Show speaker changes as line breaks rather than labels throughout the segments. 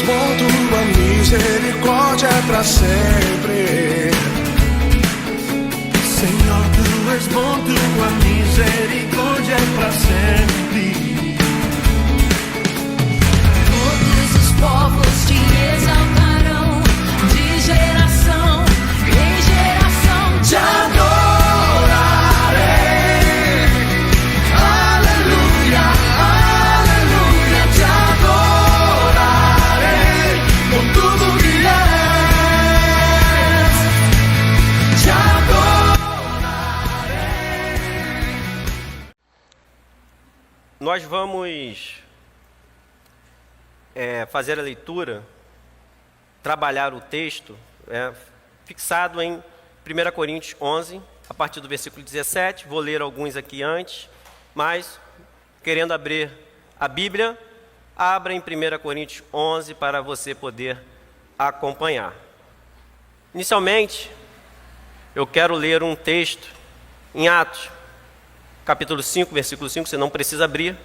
bom, tua misericórdia é pra sempre.
Senhor, tu és bom, tua misericórdia é pra sempre.
Todos os povos te exaltarão, de geração em geração te adorarei. Aleluia, aleluia, te adorarei por tudo que és. Te adorarei.
Nós vamos fazer a leitura, trabalhar o texto fixado em 1 Coríntios 11, a partir do versículo 17. Vou ler alguns aqui antes, mas querendo abrir a Bíblia, abra em 1 Coríntios 11 para você poder acompanhar. Inicialmente, eu quero ler um texto em Atos, capítulo 5, versículo 5, você não precisa abrir.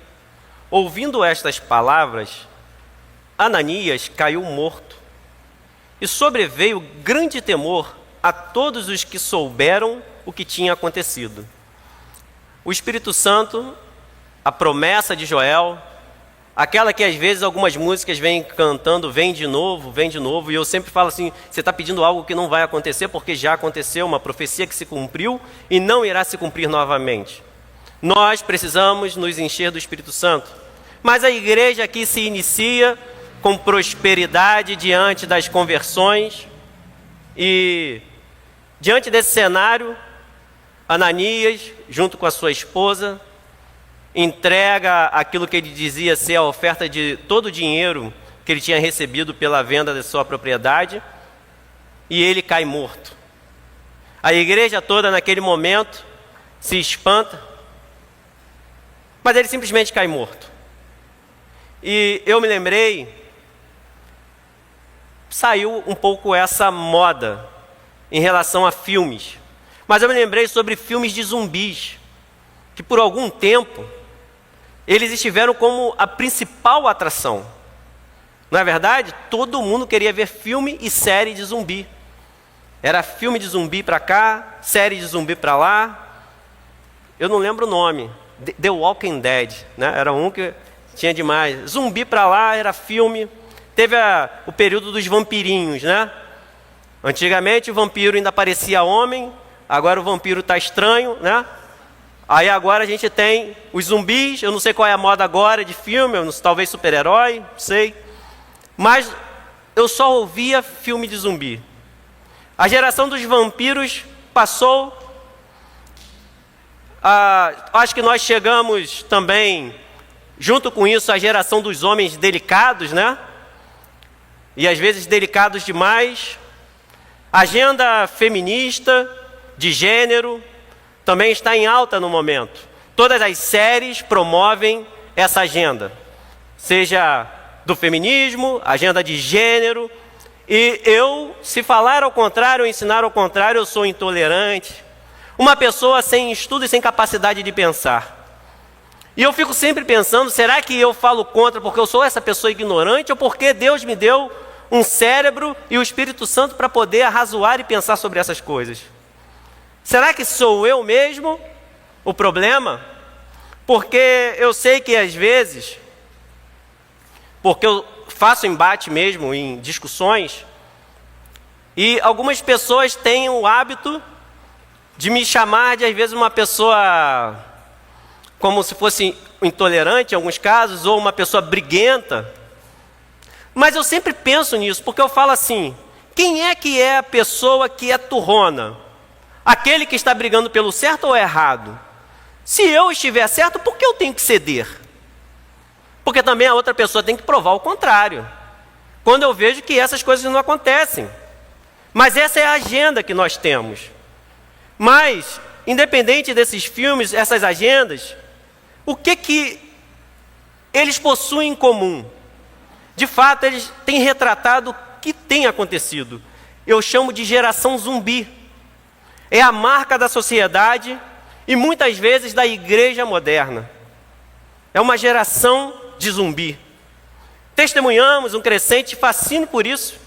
Ouvindo estas palavras, Ananias caiu morto, e sobreveio grande temor a todos os que souberam o que tinha acontecido. O Espírito Santo, a promessa de Joel, aquela que às vezes algumas músicas vêm cantando, vem de novo, e eu sempre falo assim, você está pedindo algo que não vai acontecer, porque já aconteceu, uma profecia que se cumpriu e não irá se cumprir novamente. Nós precisamos nos encher do Espírito Santo, mas a igreja aqui se inicia com prosperidade diante das conversões, e diante desse cenário, Ananias, junto com a sua esposa, entrega aquilo que ele dizia ser a oferta de todo o dinheiro que ele tinha recebido pela venda da sua propriedade, e ele cai morto. A igreja toda naquele momento se espanta, mas ele simplesmente cai morto. E eu me lembrei, saiu um pouco essa moda em relação a filmes, mas eu me lembrei sobre filmes de zumbis, que por algum tempo eles estiveram como a principal atração. Não é verdade? Todo mundo queria ver filme e série de zumbi. Era filme de zumbi para cá, série de zumbi para lá. Eu não lembro o nome. The Walking Dead, né? Era um que tinha demais. Zumbi para lá era filme. Teve o período dos vampirinhos, né? Antigamente o vampiro ainda parecia homem, agora o vampiro está estranho, né? Aí agora a gente tem os zumbis, eu não sei qual é a moda agora de filme, talvez super-herói, não sei. Mas eu só ouvia filme de zumbi. A geração dos vampiros passou. Acho que nós chegamos também, junto com isso, à geração dos homens delicados, né? E às vezes delicados demais. Agenda feminista, de gênero, também está em alta no momento. Todas as séries promovem essa agenda, seja do feminismo, agenda de gênero. E eu, se falar ao contrário, ensinar ao contrário, eu sou intolerante, uma pessoa sem estudo e sem capacidade de pensar. E eu fico sempre pensando, será que eu falo contra porque eu sou essa pessoa ignorante, ou porque Deus me deu um cérebro e o Espírito Santo para poder arrazoar e pensar sobre essas coisas? Será que sou eu mesmo o problema? Porque eu sei que às vezes, porque eu faço embate mesmo em discussões, e algumas pessoas têm o hábito de me chamar de às vezes uma pessoa como se fosse intolerante em alguns casos, ou uma pessoa briguenta. Mas eu sempre penso nisso, porque eu falo assim, quem é que é a pessoa que é turrona? Aquele que está brigando pelo certo ou errado? Se eu estiver certo, por que eu tenho que ceder? Porque também a outra pessoa tem que provar o contrário, quando eu vejo que essas coisas não acontecem. Mas essa é a agenda que nós temos. Mas, independente desses filmes, essas agendas, o que eles possuem em comum? De fato, eles têm retratado o que tem acontecido. Eu chamo de geração zumbi. É a marca da sociedade e muitas vezes da igreja moderna. É uma geração de zumbi. Testemunhamos um crescente fascínio por isso,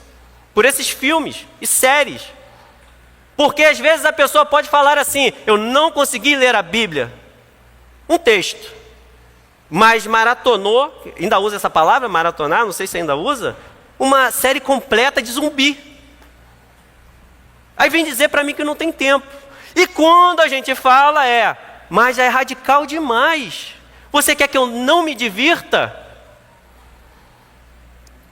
por esses filmes e séries. Porque às vezes a pessoa pode falar assim: eu não consegui ler a Bíblia, um texto, mas maratonou, ainda usa essa palavra, maratonar, não sei se ainda usa, uma série completa de zumbi. Aí vem dizer para mim que não tem tempo. E quando a gente fala mas já é radical demais. Você quer que eu não me divirta?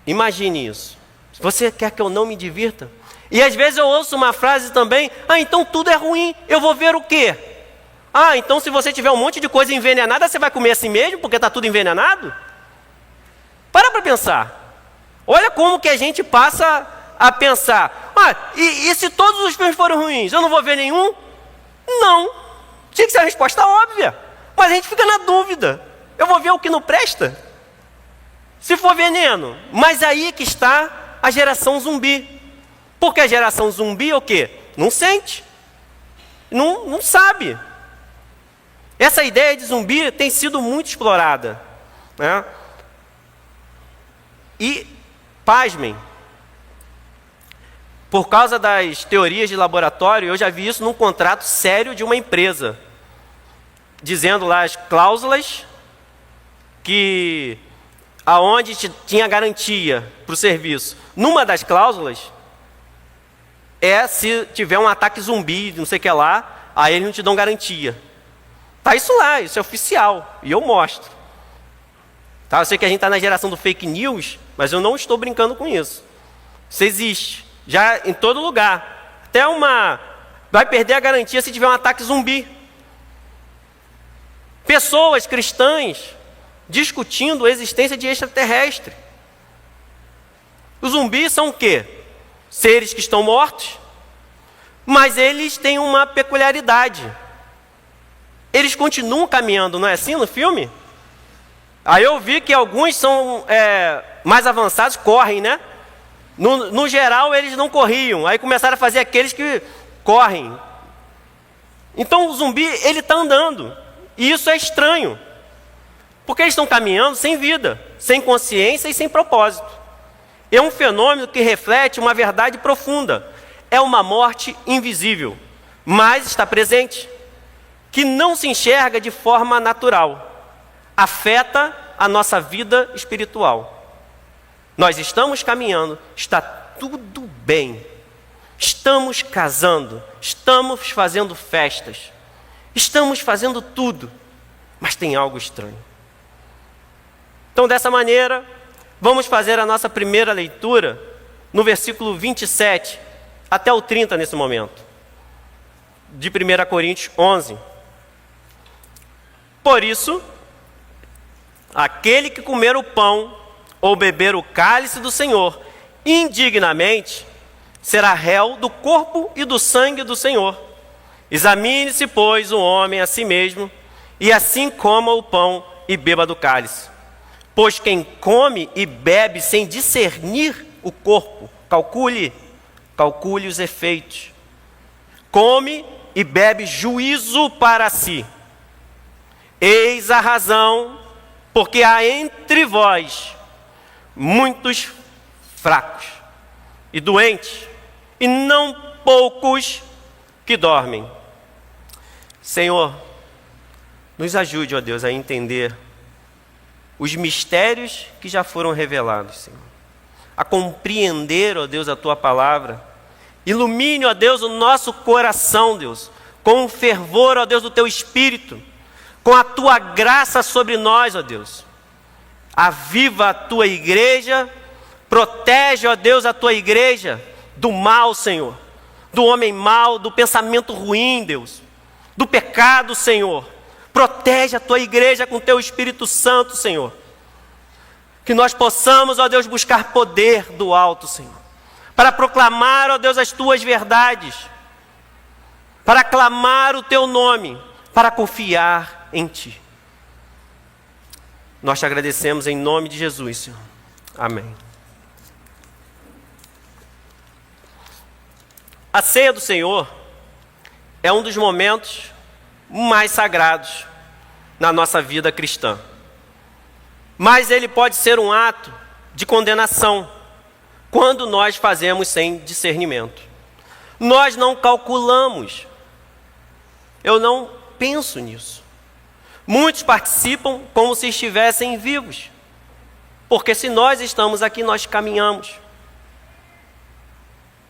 Imagine isso. Você quer que eu não me divirta? E às vezes eu ouço uma frase também: então tudo é ruim, eu vou ver o quê? Então se você tiver um monte de coisa envenenada, você vai comer assim mesmo, porque está tudo envenenado? Para pensar. Olha como que a gente passa a pensar: e se todos os filmes forem ruins, eu não vou ver nenhum? Não. Tinha que ser a resposta óbvia. Mas a gente fica na dúvida: eu vou ver o que não presta? Se for veneno. Mas aí que está a geração zumbi. Porque a geração zumbi é o quê? Não sente. Não sabe. Essa ideia de zumbi tem sido muito explorada, né? E, pasmem, por causa das teorias de laboratório, eu já vi isso num contrato sério de uma empresa, dizendo lá as cláusulas que aonde tinha garantia para o serviço. Numa das cláusulas se tiver um ataque zumbi, não sei o que lá, aí eles não te dão garantia. Tá isso lá, isso é oficial, e eu mostro. Tá? Eu sei que a gente está na geração do fake news, mas eu não estou brincando com isso. Isso existe, já em todo lugar. Até vai perder a garantia se tiver um ataque zumbi. Pessoas cristãs discutindo a existência de extraterrestre. Os zumbis são o quê? Seres que estão mortos, mas eles têm uma peculiaridade. Eles continuam caminhando, não é assim no filme? Aí eu vi que alguns são mais avançados, correm, né? No geral eles não corriam, aí começaram a fazer aqueles que correm. Então o zumbi, ele está andando, e isso é estranho. Porque eles estão caminhando sem vida, sem consciência e sem propósito. É um fenômeno que reflete uma verdade profunda. É uma morte invisível, mas está presente, que não se enxerga de forma natural. Afeta a nossa vida espiritual. Nós estamos caminhando, está tudo bem. Estamos casando, estamos fazendo festas, estamos fazendo tudo, mas tem algo estranho. Então, dessa maneira, vamos fazer a nossa primeira leitura no versículo 27 até o 30 nesse momento, de 1 Coríntios 11. Por isso, aquele que comer o pão ou beber o cálice do Senhor indignamente, será réu do corpo e do sangue do Senhor. Examine-se, pois, o homem a si mesmo, e assim coma o pão e beba do cálice. Pois quem come e bebe sem discernir o corpo, calcule os efeitos. Come e bebe juízo para si. Eis a razão, porque há entre vós muitos fracos e doentes, e não poucos que dormem. Senhor, nos ajude, ó Deus, a entender os mistérios que já foram revelados, Senhor. A compreender, ó Deus, a Tua palavra. Ilumine, ó Deus, o nosso coração, Deus, com o fervor, ó Deus, do Teu Espírito, com a Tua graça sobre nós, ó Deus. Aviva a Tua igreja, protege, ó Deus, a Tua igreja do mal, Senhor, do homem mau, do pensamento ruim, Deus, do pecado, Senhor. Protege a Tua igreja com Teu Espírito Santo, Senhor. Que nós possamos, ó Deus, buscar poder do alto, Senhor, para proclamar, ó Deus, as Tuas verdades, para clamar o Teu nome, para confiar em Ti. Nós Te agradecemos em nome de Jesus, Senhor. Amém. A ceia do Senhor é um dos momentos mais sagrados na nossa vida cristã. Mas ele pode ser um ato de condenação quando nós fazemos sem discernimento. Nós não calculamos. Eu não penso nisso. Muitos participam como se estivessem vivos, porque se nós estamos aqui, nós caminhamos.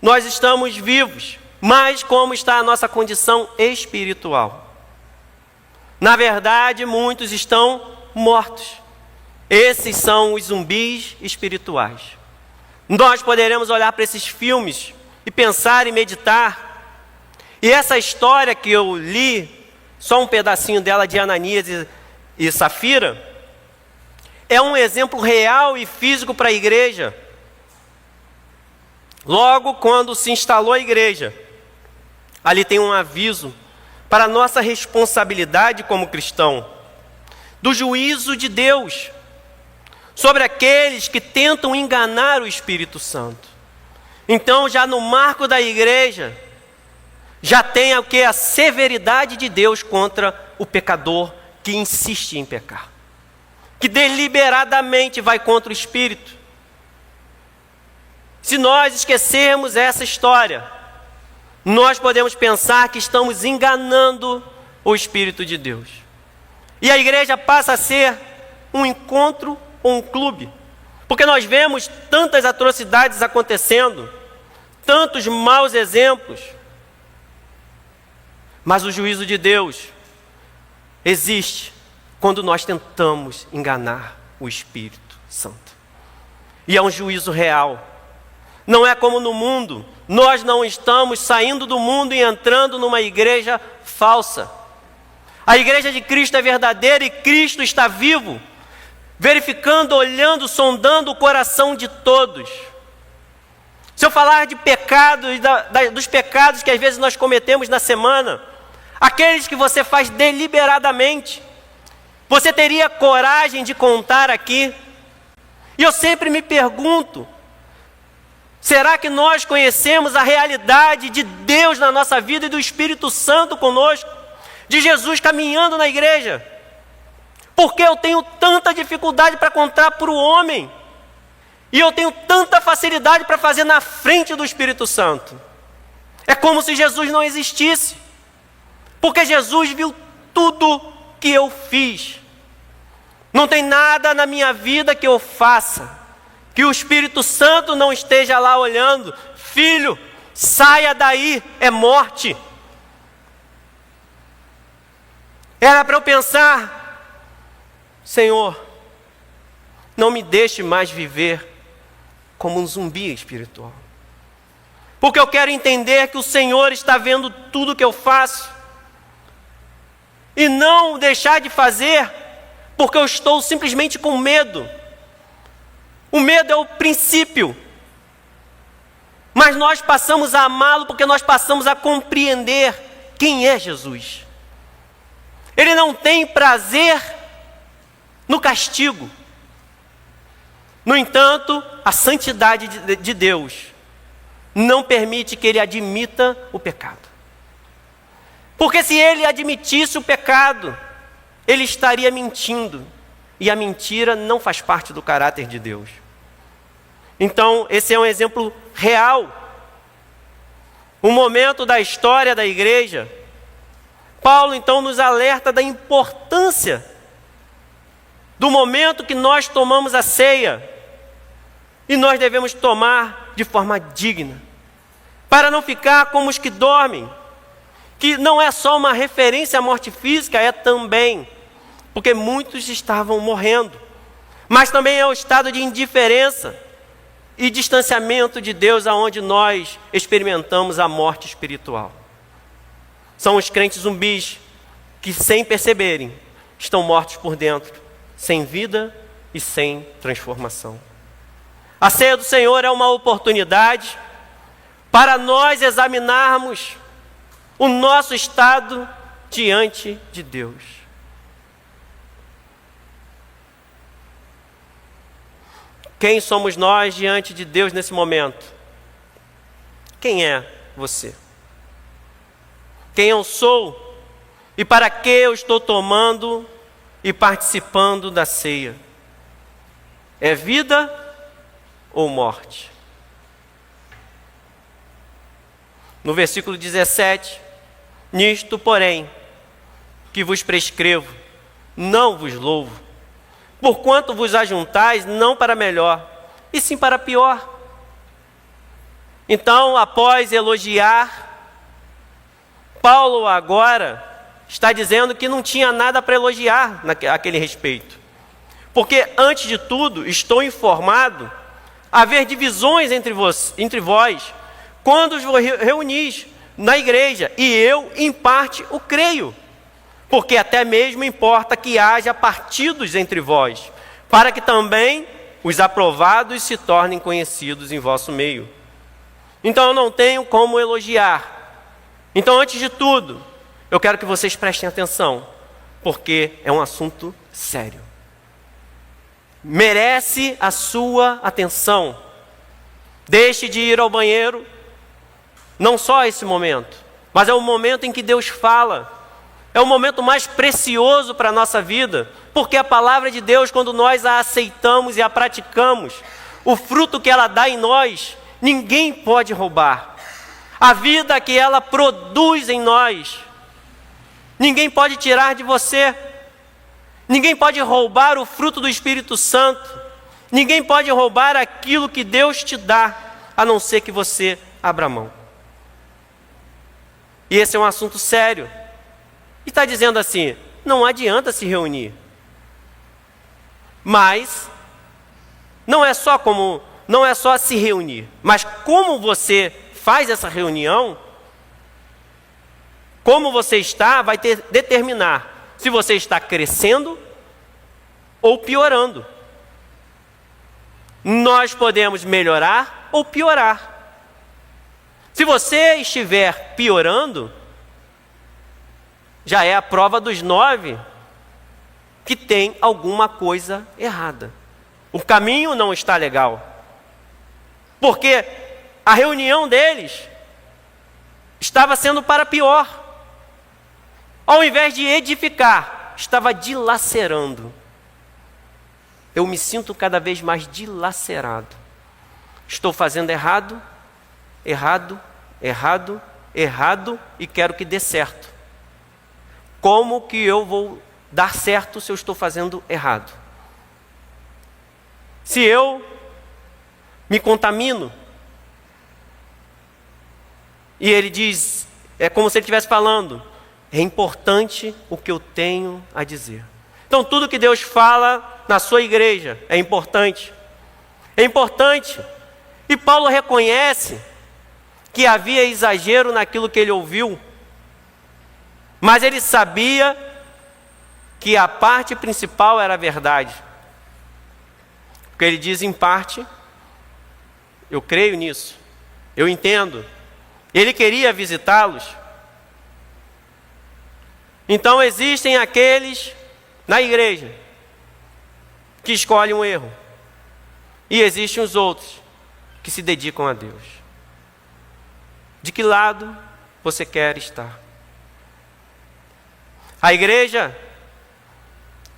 Nós estamos vivos, mas como está a nossa condição espiritual? Na verdade, muitos estão mortos. Esses são os zumbis espirituais. Nós poderemos olhar para esses filmes e pensar e meditar. E essa história que eu li, só um pedacinho dela, de Ananias e Safira, é um exemplo real e físico para a igreja. Logo quando se instalou a igreja, ali tem um aviso para a nossa responsabilidade como cristão, do juízo de Deus sobre aqueles que tentam enganar o Espírito Santo. Então, já no marco da igreja, já tem o que? A severidade de Deus contra o pecador que insiste em pecar, que deliberadamente vai contra o Espírito. Se nós esquecermos essa história, nós podemos pensar que estamos enganando o Espírito de Deus. E a igreja passa a ser um encontro ou um clube, porque nós vemos tantas atrocidades acontecendo, tantos maus exemplos. Mas o juízo de Deus existe quando nós tentamos enganar o Espírito Santo. E é um juízo real. Não é como no mundo. Nós não estamos saindo do mundo e entrando numa igreja falsa. A igreja de Cristo é verdadeira e Cristo está vivo, verificando, olhando, sondando o coração de todos. Se eu falar de pecados, dos pecados que às vezes nós cometemos na semana, aqueles que você faz deliberadamente, você teria coragem de contar aqui? E eu sempre me pergunto, será que nós conhecemos a realidade de Deus na nossa vida e do Espírito Santo conosco? De Jesus caminhando na igreja? Porque eu tenho tanta dificuldade para contar para o homem, e eu tenho tanta facilidade para fazer na frente do Espírito Santo. É como se Jesus não existisse, porque Jesus viu tudo que eu fiz. Não tem nada na minha vida que eu faça que o Espírito Santo não esteja lá olhando. Filho, saia daí, é morte. Era para eu pensar, Senhor, não me deixe mais viver como um zumbi espiritual, porque eu quero entender que o Senhor está vendo tudo que eu faço, e não deixar de fazer porque eu estou simplesmente com medo. O medo é o princípio, mas nós passamos a amá-lo porque nós passamos a compreender quem é Jesus. Ele não tem prazer no castigo. No entanto, a santidade de Deus não permite que ele admita o pecado. Porque se ele admitisse o pecado, ele estaria mentindo. E a mentira não faz parte do caráter de Deus. Então, esse é um exemplo real. Um momento da história da igreja. Paulo, então, nos alerta da importância do momento que nós tomamos a ceia. E nós devemos tomar de forma digna, para não ficar como os que dormem, que não é só uma referência à morte física, é também, porque muitos estavam morrendo, mas também é o estado de indiferença e distanciamento de Deus, aonde nós experimentamos a morte espiritual. São os crentes zumbis que, sem perceberem, estão mortos por dentro, sem vida e sem transformação. A ceia do Senhor é uma oportunidade para nós examinarmos o nosso estado diante de Deus. Quem somos nós diante de Deus nesse momento? Quem é você? Quem eu sou? E para que eu estou tomando e participando da ceia? É vida ou morte. No versículo 17, nisto, porém, que vos prescrevo, não vos louvo, porquanto vos ajuntais não para melhor, e sim para pior. Então, após elogiar, Paulo agora está dizendo que não tinha nada para elogiar naquele respeito. Porque, antes de tudo, estou informado haver divisões entre vós, quando os reunis na igreja, e eu, em parte, o creio. Porque até mesmo importa que haja partidos entre vós, para que também os aprovados se tornem conhecidos em vosso meio. Então eu não tenho como elogiar. Então, antes de tudo, eu quero que vocês prestem atenção, porque é um assunto sério. Merece a sua atenção. Deixe de ir ao banheiro, não só esse momento, mas é o momento em que Deus fala. É o momento mais precioso para a nossa vida, porque a palavra de Deus, quando nós a aceitamos e a praticamos, o fruto que ela dá em nós, ninguém pode roubar. A vida que ela produz em nós, ninguém pode tirar de você. Ninguém pode roubar o fruto do Espírito Santo. Ninguém pode roubar aquilo que Deus te dá, a não ser que você abra mão. E esse é um assunto sério. E está dizendo assim, não adianta se reunir. Mas não é só se reunir, mas como você faz essa reunião, como você está, vai determinar se você está crescendo ou piorando. Nós podemos melhorar ou piorar. Se você estiver piorando, já é a prova dos 9 que tem alguma coisa errada. O caminho não está legal. Porque a reunião deles estava sendo para pior. Ao invés de edificar, estava dilacerando. Eu me sinto cada vez mais dilacerado. Estou fazendo errado, errado, errado, errado e quero que dê certo. Como que eu vou dar certo se eu estou fazendo errado? Se eu me contamino, e ele diz, é como se ele estivesse falando, é importante o que eu tenho a dizer. Então tudo que Deus fala na sua igreja é importante. É importante. E Paulo reconhece que havia exagero naquilo que ele ouviu, mas ele sabia que a parte principal era a verdade. Porque ele diz, em parte, eu creio nisso, eu entendo. Ele queria visitá-los. Então existem aqueles na igreja que escolhem um erro. E existem os outros que se dedicam a Deus. De que lado você quer estar? A igreja,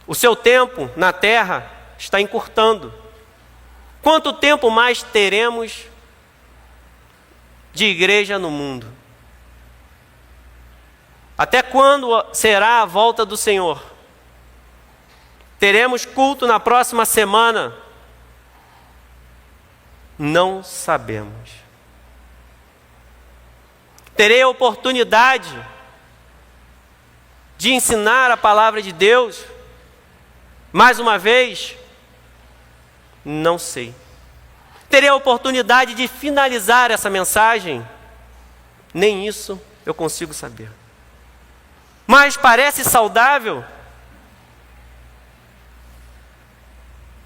o seu tempo na terra está encurtando. Quanto tempo mais teremos de igreja no mundo? Até quando será a volta do Senhor? Teremos culto na próxima semana? Não sabemos. Terei a oportunidade de ensinar a palavra de Deus mais uma vez? Não sei. Terei a oportunidade de finalizar essa mensagem? Nem isso eu consigo saber. Mas parece saudável?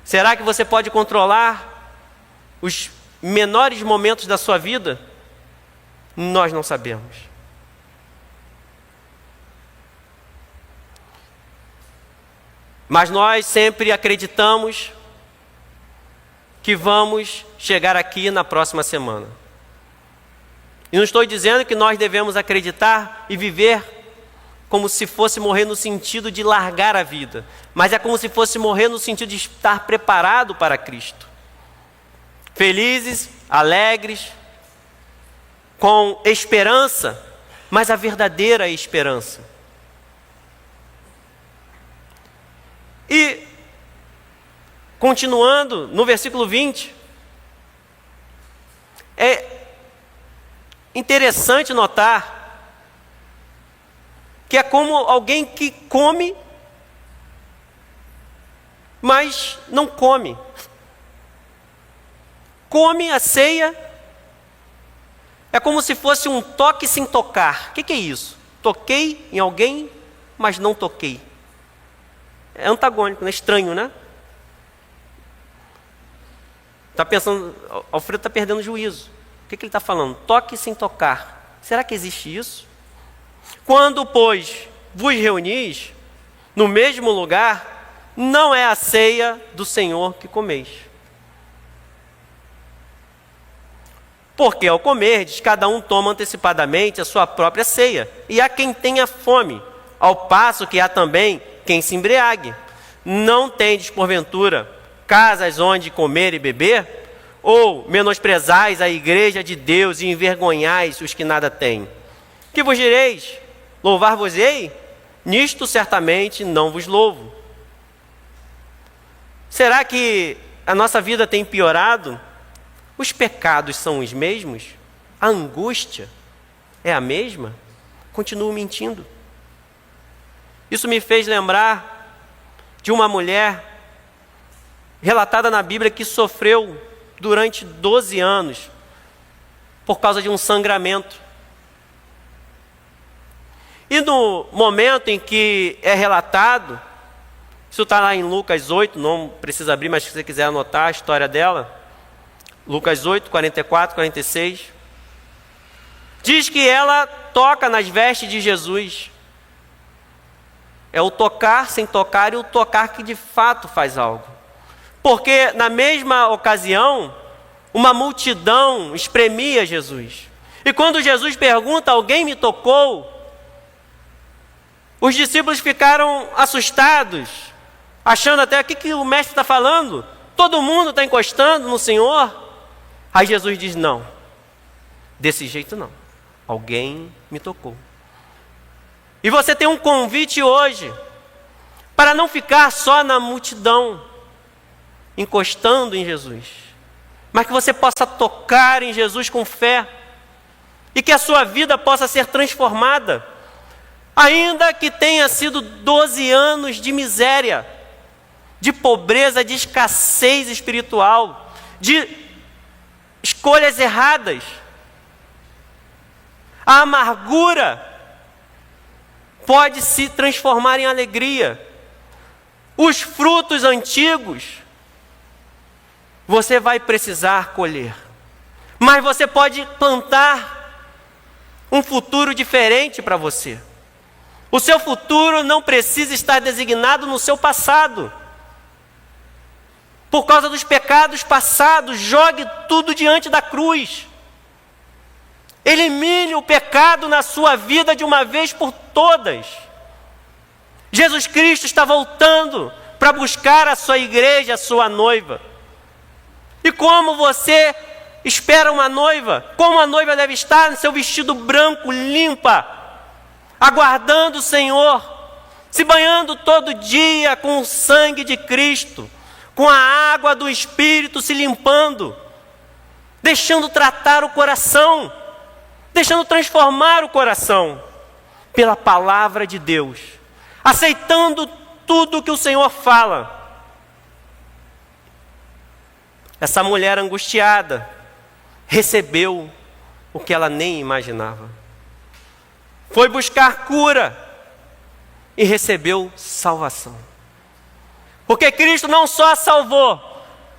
Será que você pode controlar os menores momentos da sua vida? Nós não sabemos. Mas nós sempre acreditamos que vamos chegar aqui na próxima semana. E não estou dizendo que nós devemos acreditar e viver como se fosse morrer no sentido de largar a vida, mas é como se fosse morrer no sentido de estar preparado para Cristo. felizes, alegres, com esperança, mas a verdadeira esperança. E, continuando no versículo 20, é interessante notar que é como alguém que come, mas não come. Come a ceia, é como se fosse um toque sem tocar. O que é isso? Toquei em alguém, mas não toquei. É antagônico, né? Estranho, né? Está pensando, Alfredo está perdendo o juízo. O que ele está falando? Toque sem tocar. Será que existe isso? Quando, pois, vos reunis no mesmo lugar, não é a ceia do Senhor que comeis. Porque ao comerdes, cada um toma antecipadamente a sua própria ceia, e há quem tenha fome, ao passo que há também quem se embriague. Não tendes, porventura, casas onde comer e beber? Ou menosprezais a igreja de Deus e envergonhais os que nada têm? Que vos direis? Louvar-vos-ei? Nisto certamente não vos louvo. Será que a nossa vida tem piorado? Os pecados são os mesmos? A angústia é a mesma? Continuo mentindo. Isso me fez lembrar de uma mulher relatada na Bíblia que sofreu durante 12 anos por causa de um sangramento. E no momento em que é relatado, isso está lá em Lucas 8, não precisa abrir, mas se você quiser anotar a história dela, Lucas 8, 44, 46, diz que ela toca nas vestes de Jesus. É o tocar sem tocar e o tocar que de fato faz algo. Porque na mesma ocasião, uma multidão espremia Jesus. E quando Jesus pergunta, alguém me tocou? Os discípulos ficaram assustados, achando até, o que o mestre está falando? Todo mundo está encostando no Senhor? Aí Jesus diz, não, desse jeito não, alguém me tocou. E você tem um convite hoje, para não ficar só na multidão, encostando em Jesus, mas que você possa tocar em Jesus com fé, e que a sua vida possa ser transformada, ainda que tenha sido 12 anos de miséria, de pobreza, de escassez espiritual, de escolhas erradas. A amargura pode se transformar em alegria. Os frutos antigos você vai precisar colher, mas você pode plantar um futuro diferente para você. O seu futuro não precisa estar designado no seu passado. Por causa dos pecados passados, jogue tudo diante da cruz. Elimine o pecado na sua vida de uma vez por todas. Jesus Cristo está voltando para buscar a sua igreja, a sua noiva. E como você espera uma noiva? Como a noiva deve estar no seu vestido branco, limpa, aguardando o Senhor, se banhando todo dia com o sangue de Cristo, com a água do Espírito se limpando, deixando tratar o coração, deixando transformar o coração pela palavra de Deus, aceitando tudo que o Senhor fala. Essa mulher angustiada recebeu o que ela nem imaginava. Foi buscar cura e recebeu salvação. Porque Cristo não só salvou,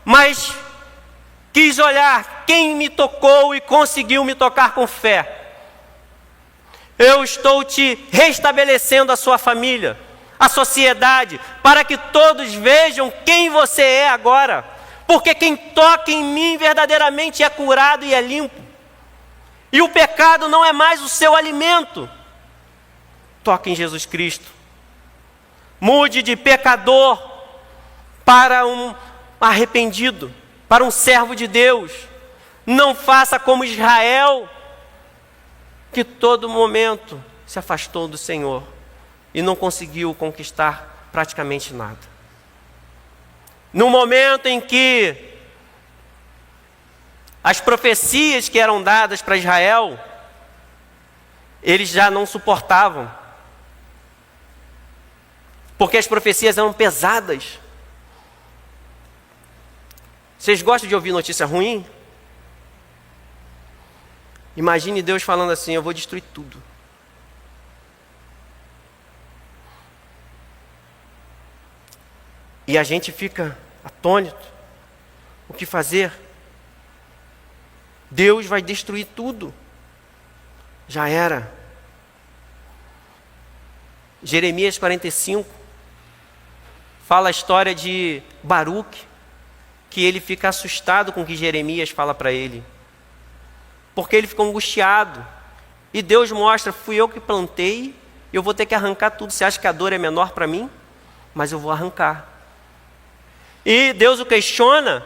mas quis olhar quem me tocou e conseguiu me tocar com fé. Eu estou te restabelecendo a sua família, a sociedade, para que todos vejam quem você é agora. Porque quem toca em mim verdadeiramente é curado e é limpo. E o pecado não é mais o seu alimento. Toque em Jesus Cristo. Mude de pecador para um arrependido, para um servo de Deus. Não faça como Israel, que todo momento se afastou do Senhor e não conseguiu conquistar praticamente nada. No momento em que as profecias que eram dadas para Israel, eles já não suportavam, porque as profecias eram pesadas. Vocês gostam de ouvir notícia ruim? Imagine Deus falando assim: eu vou destruir tudo. E a gente fica atônito. O que fazer? Deus vai destruir tudo. Já era. Jeremias 45 fala a história de Baruque, que ele fica assustado com o que Jeremias fala para ele, porque ele ficou angustiado. E Deus mostra: fui eu que plantei, eu vou ter que arrancar tudo. Você acha que a dor é menor para mim? Mas eu vou arrancar. E Deus o questiona,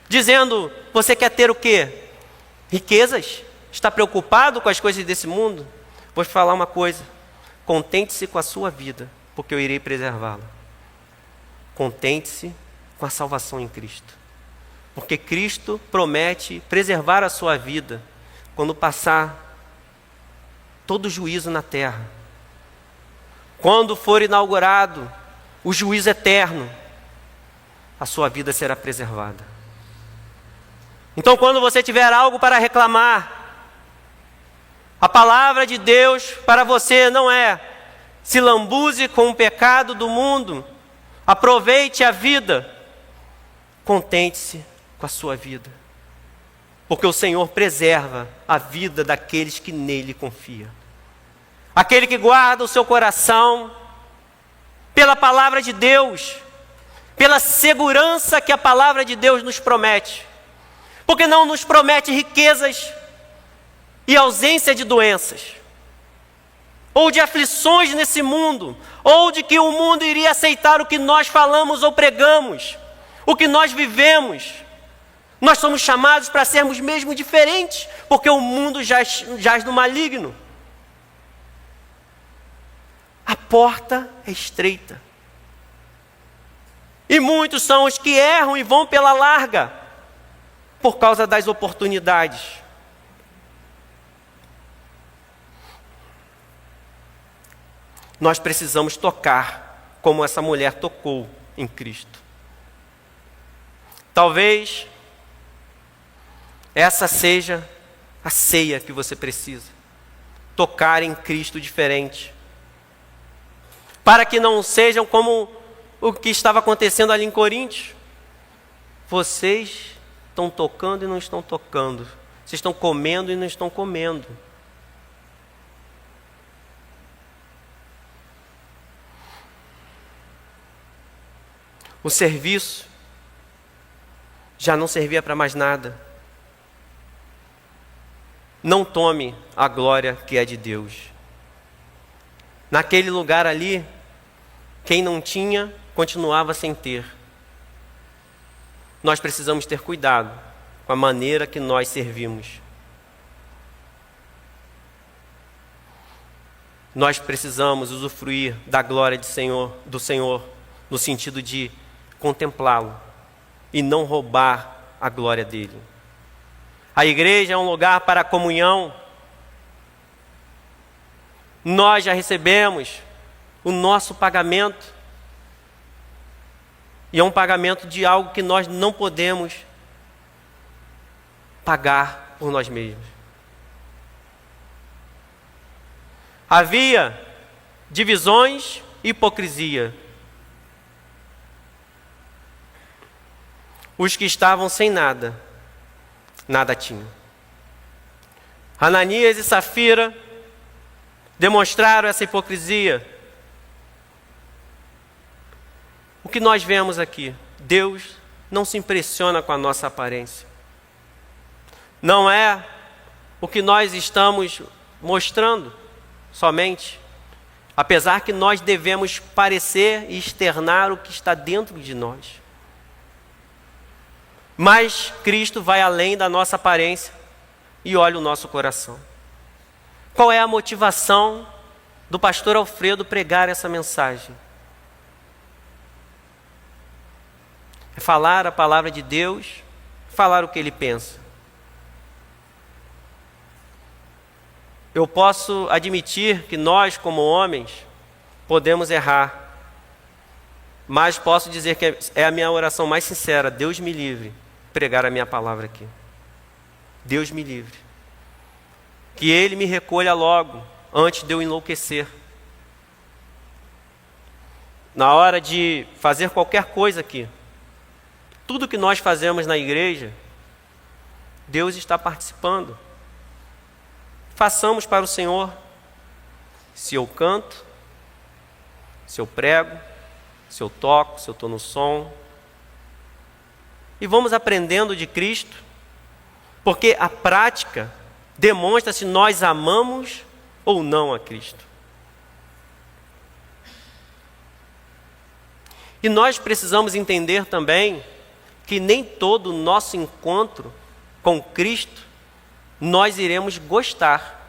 dizendo: você quer ter o quê? Riquezas? Está preocupado com as coisas desse mundo? Vou te falar uma coisa: contente-se com a sua vida, porque eu irei preservá-la. Contente-se com a salvação em Cristo, porque Cristo promete preservar a sua vida quando passar todo o juízo na terra. Quando for inaugurado o juízo eterno, a sua vida será preservada. Então, quando você tiver algo para reclamar, a palavra de Deus para você não é: se lambuze com o pecado do mundo, aproveite a vida. Contente-se com a sua vida, porque o Senhor preserva a vida daqueles que nele confiam. Aquele que guarda o seu coração pela palavra de Deus, pela segurança que a palavra de Deus nos promete, porque não nos promete riquezas e ausência de doenças, ou de aflições nesse mundo, ou de que o mundo iria aceitar o que nós falamos ou pregamos, o que nós vivemos. Nós somos chamados para sermos mesmo diferentes, porque o mundo jaz no maligno. A porta é estreita, e muitos são os que erram e vão pela larga, por causa das oportunidades. Nós precisamos tocar como essa mulher tocou em Cristo. Talvez essa seja a ceia que você precisa. Tocar em Cristo diferente, para que não sejam como o que estava acontecendo ali em Coríntios. Vocês estão tocando e não estão tocando. Vocês estão comendo e não estão comendo. O serviço já não servia para mais nada. Não tome a glória que é de Deus. Naquele lugar ali, quem não tinha, continuava sem ter. Nós precisamos ter cuidado com a maneira que nós servimos. Nós precisamos usufruir da glória do Senhor, no sentido de contemplá-lo e não roubar a glória dele. A igreja é um lugar para a comunhão. Nós já recebemos o nosso pagamento, e é um pagamento de algo que nós não podemos pagar por nós mesmos. Havia divisões e hipocrisia. Os que estavam sem nada, nada tinham. Ananias e Safira demonstraram essa hipocrisia. O que nós vemos aqui? Deus não se impressiona com a nossa aparência. Não é o que nós estamos mostrando somente, apesar que nós devemos parecer e externar o que está dentro de nós. Mas Cristo vai além da nossa aparência e olha o nosso coração. Qual é a motivação do pastor Alfredo pregar essa mensagem? É falar a palavra de Deus, falar o que ele pensa. Eu posso admitir que nós, como homens, podemos errar. Mas posso dizer que é a minha oração mais sincera. Deus me livre pregar a minha palavra aqui. Deus me livre. Que Ele me recolha logo, antes de eu enlouquecer. Na hora de fazer qualquer coisa aqui, tudo que nós fazemos na igreja, Deus está participando. Façamos para o Senhor. Se eu canto, se eu prego, se eu toco, se eu estou no som. E vamos aprendendo de Cristo, porque a prática demonstra se nós amamos ou não a Cristo. E nós precisamos entender também que nem todo nosso encontro com Cristo nós iremos gostar.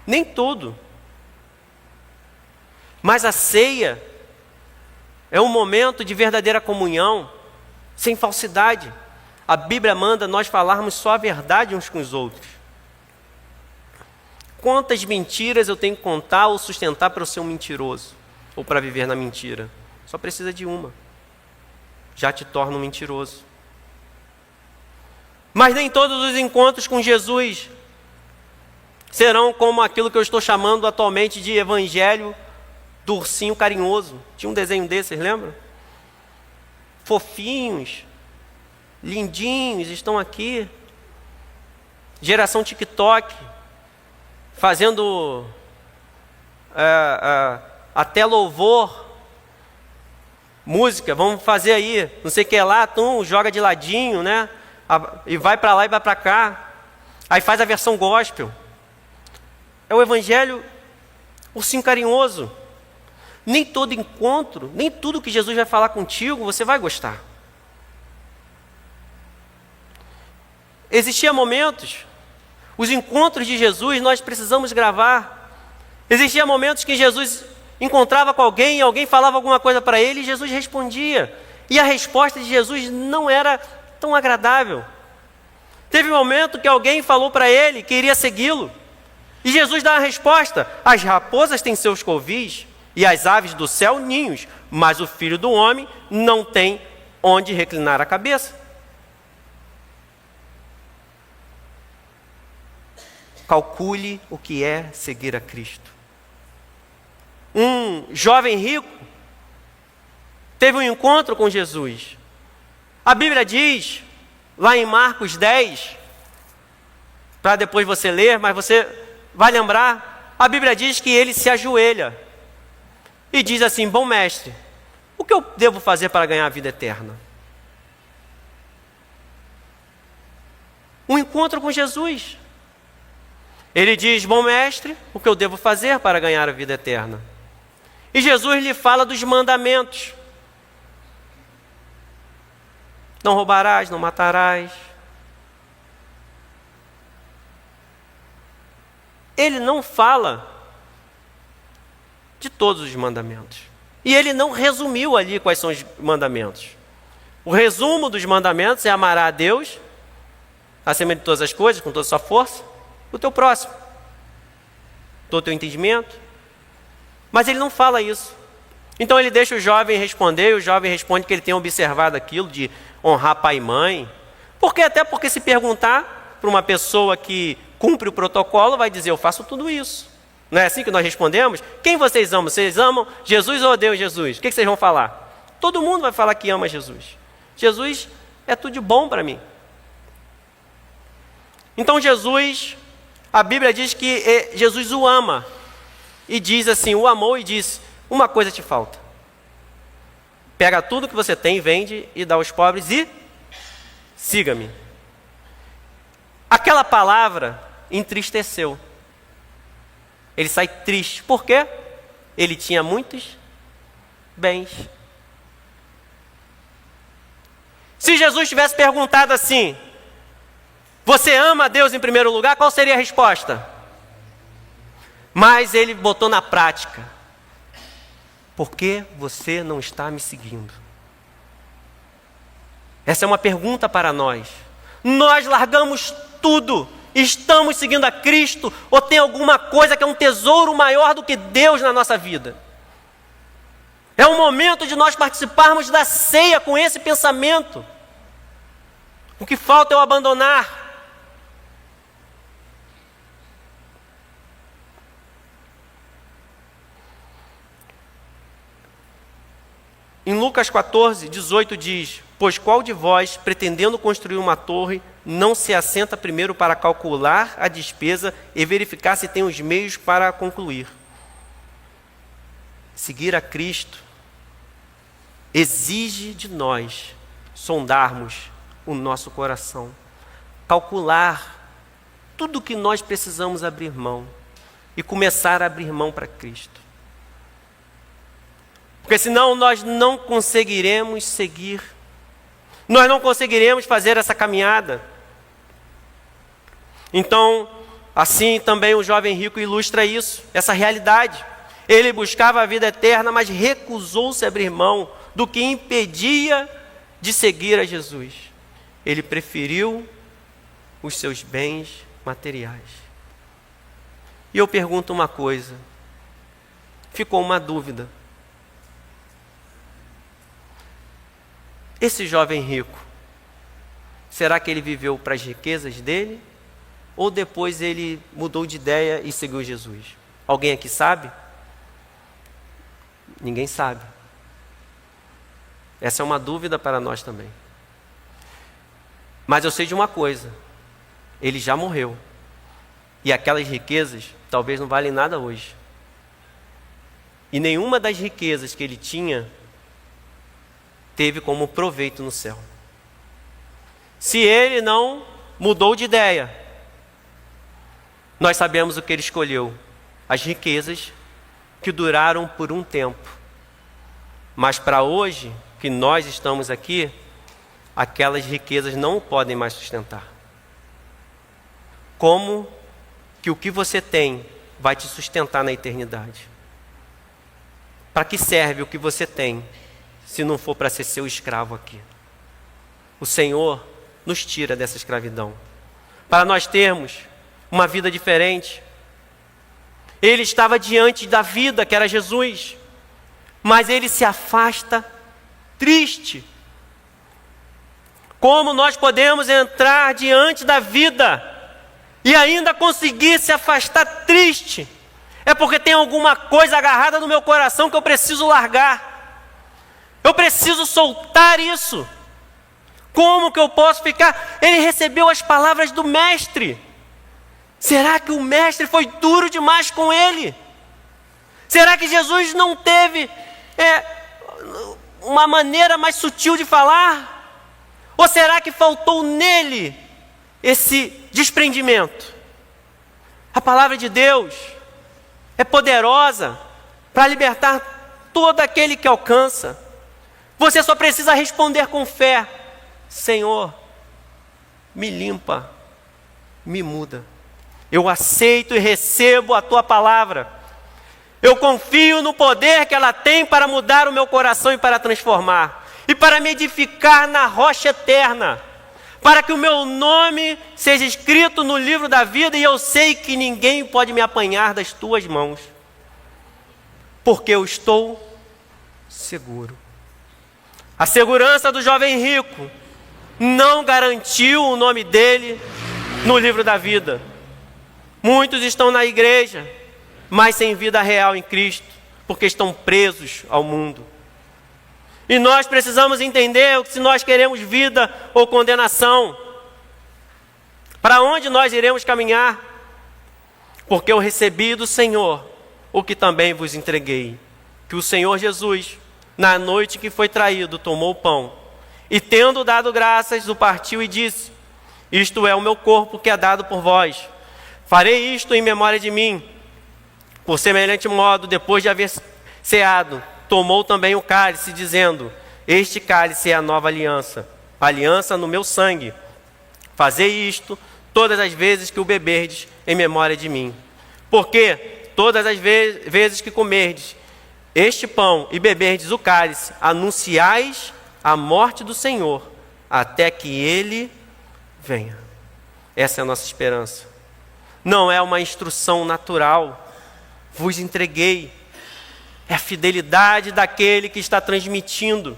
Nem tudo. Mas a ceia é um momento de verdadeira comunhão, sem falsidade. A Bíblia manda nós falarmos só a verdade uns com os outros. Quantas mentiras eu tenho que contar ou sustentar para eu ser um mentiroso? Ou para viver na mentira? Só precisa de uma. Já te torna um mentiroso. Mas nem todos os encontros com Jesus serão como aquilo que eu estou chamando atualmente de evangelho do ursinho carinhoso. Tinha um desenho desse, vocês lembram? Fofinhos, lindinhos, estão aqui. Geração TikTok, fazendo até louvor, música, vamos fazer aí, não sei o que lá, joga de ladinho, né? E vai para lá e vai para cá. Aí faz a versão gospel. É o evangelho ursinho carinhoso. Nem todo encontro, nem tudo que Jesus vai falar contigo, você vai gostar. Existiam momentos, os encontros de Jesus nós precisamos gravar. Existiam momentos que Jesus encontrava com alguém, alguém falava alguma coisa para ele e Jesus respondia. E a resposta de Jesus não era tão agradável. Teve um momento que alguém falou para ele que iria segui-lo. E Jesus dá a resposta: as raposas têm seus covis e as aves do céu ninhos, mas o Filho do Homem não tem onde reclinar a cabeça. Calcule o que é seguir a Cristo. Um jovem rico teve um encontro com Jesus. A Bíblia diz, lá em Marcos 10, para depois você ler, mas você vai lembrar, a Bíblia diz que ele se ajoelha e diz assim: bom mestre, o que eu devo fazer para ganhar a vida eterna? Um encontro com Jesus. Ele diz: bom mestre, o que eu devo fazer para ganhar a vida eterna? E Jesus lhe fala dos mandamentos. Não roubarás, não matarás. Ele não fala de todos os mandamentos. E ele não resumiu ali quais são os mandamentos. O resumo dos mandamentos é amar a Deus acima de todas as coisas, com toda a sua força, o teu próximo, todo o teu entendimento. Mas ele não fala isso. Então ele deixa o jovem responder, e o jovem responde que ele tem observado aquilo de honrar pai e mãe. Até porque se perguntar para uma pessoa que cumpre o protocolo, vai dizer: eu faço tudo isso. Não é assim que nós respondemos? Quem vocês amam? Vocês amam Jesus ou odeiam Jesus? O que vocês vão falar? Todo mundo vai falar que ama Jesus. Jesus é tudo de bom para mim. Então Jesus, a Bíblia diz que Jesus o ama. E diz assim, o amou e diz: uma coisa te falta. Pega tudo que você tem, vende e dá aos pobres e siga-me. Aquela palavra entristeceu. Ele sai triste. Por quê? Ele tinha muitos bens. Se Jesus tivesse perguntado assim: você ama a Deus em primeiro lugar? Qual seria a resposta? Mas ele botou na prática: por que você não está me seguindo? Essa é uma pergunta para nós. Nós largamos tudo, estamos seguindo a Cristo, ou tem alguma coisa que é um tesouro maior do que Deus na nossa vida? É o momento de nós participarmos da ceia com esse pensamento. O que falta é o abandonar. Em Lucas 14, 18 diz: pois qual de vós, pretendendo construir uma torre, não se assenta primeiro para calcular a despesa e verificar se tem os meios para concluir? Seguir a Cristo exige de nós sondarmos o nosso coração, calcular tudo que nós precisamos abrir mão e começar a abrir mão para Cristo. Porque senão nós não conseguiremos seguir, nós não conseguiremos fazer essa caminhada. Então, assim também o jovem rico ilustra isso, essa realidade. Ele buscava a vida eterna, mas recusou-se a abrir mão do que impedia de seguir a Jesus. Ele preferiu os seus bens materiais. E eu pergunto uma coisa, ficou uma dúvida. Esse jovem rico, será que ele viveu para as riquezas dele? Ou depois ele mudou de ideia e seguiu Jesus? Alguém aqui sabe? Ninguém sabe. Essa é uma dúvida para nós também. Mas eu sei de uma coisa: ele já morreu. E aquelas riquezas talvez não valem nada hoje. E nenhuma das riquezas que ele tinha teve como proveito no céu. Se ele não mudou de ideia, nós sabemos o que ele escolheu: as riquezas que duraram por um tempo. Mas para hoje, que nós estamos aqui, aquelas riquezas não o podem mais sustentar. Como que o que você tem vai te sustentar na eternidade? Para que serve o que você tem, se não for para ser seu escravo aqui? O Senhor nos tira dessa escravidão, para nós termos uma vida diferente. Ele estava diante da vida, que era Jesus, mas ele se afasta triste. Como nós podemos entrar diante da vida e ainda conseguir se afastar triste? É porque tem alguma coisa agarrada no meu coração que eu preciso largar. Eu preciso soltar isso. Como que eu posso ficar? Ele recebeu as palavras do mestre. Será que o mestre foi duro demais com ele? Será que Jesus não teve uma maneira mais sutil de falar? Ou será que faltou nele esse desprendimento? A palavra de Deus é poderosa para libertar todo aquele que alcança. Você só precisa responder com fé: Senhor, me limpa, me muda. Eu aceito e recebo a tua palavra. Eu confio no poder que ela tem para mudar o meu coração e para transformar. E para me edificar na rocha eterna. Para que o meu nome seja escrito no livro da vida e eu sei que ninguém pode me apanhar das tuas mãos. Porque eu estou seguro. A segurança do jovem rico não garantiu o nome dele no livro da vida. Muitos estão na igreja, mas sem vida real em Cristo, porque estão presos ao mundo. E nós precisamos entender se nós queremos vida ou condenação. Para onde nós iremos caminhar? Porque eu recebi do Senhor o que também vos entreguei. Que o Senhor Jesus, na noite que foi traído, tomou o pão. E tendo dado graças, o partiu e disse: isto é o meu corpo que é dado por vós. Farei isto em memória de mim. Por semelhante modo, depois de haver ceado, tomou também o cálice, dizendo: este cálice é a nova aliança, aliança no meu sangue. Fazei isto todas as vezes que o beberdes em memória de mim. Porque todas as vezes que comerdes este pão e beberdes o cálice, anunciais a morte do Senhor, até que Ele venha. Essa é a nossa esperança. Não é uma instrução natural. Vos entreguei. É a fidelidade daquele que está transmitindo.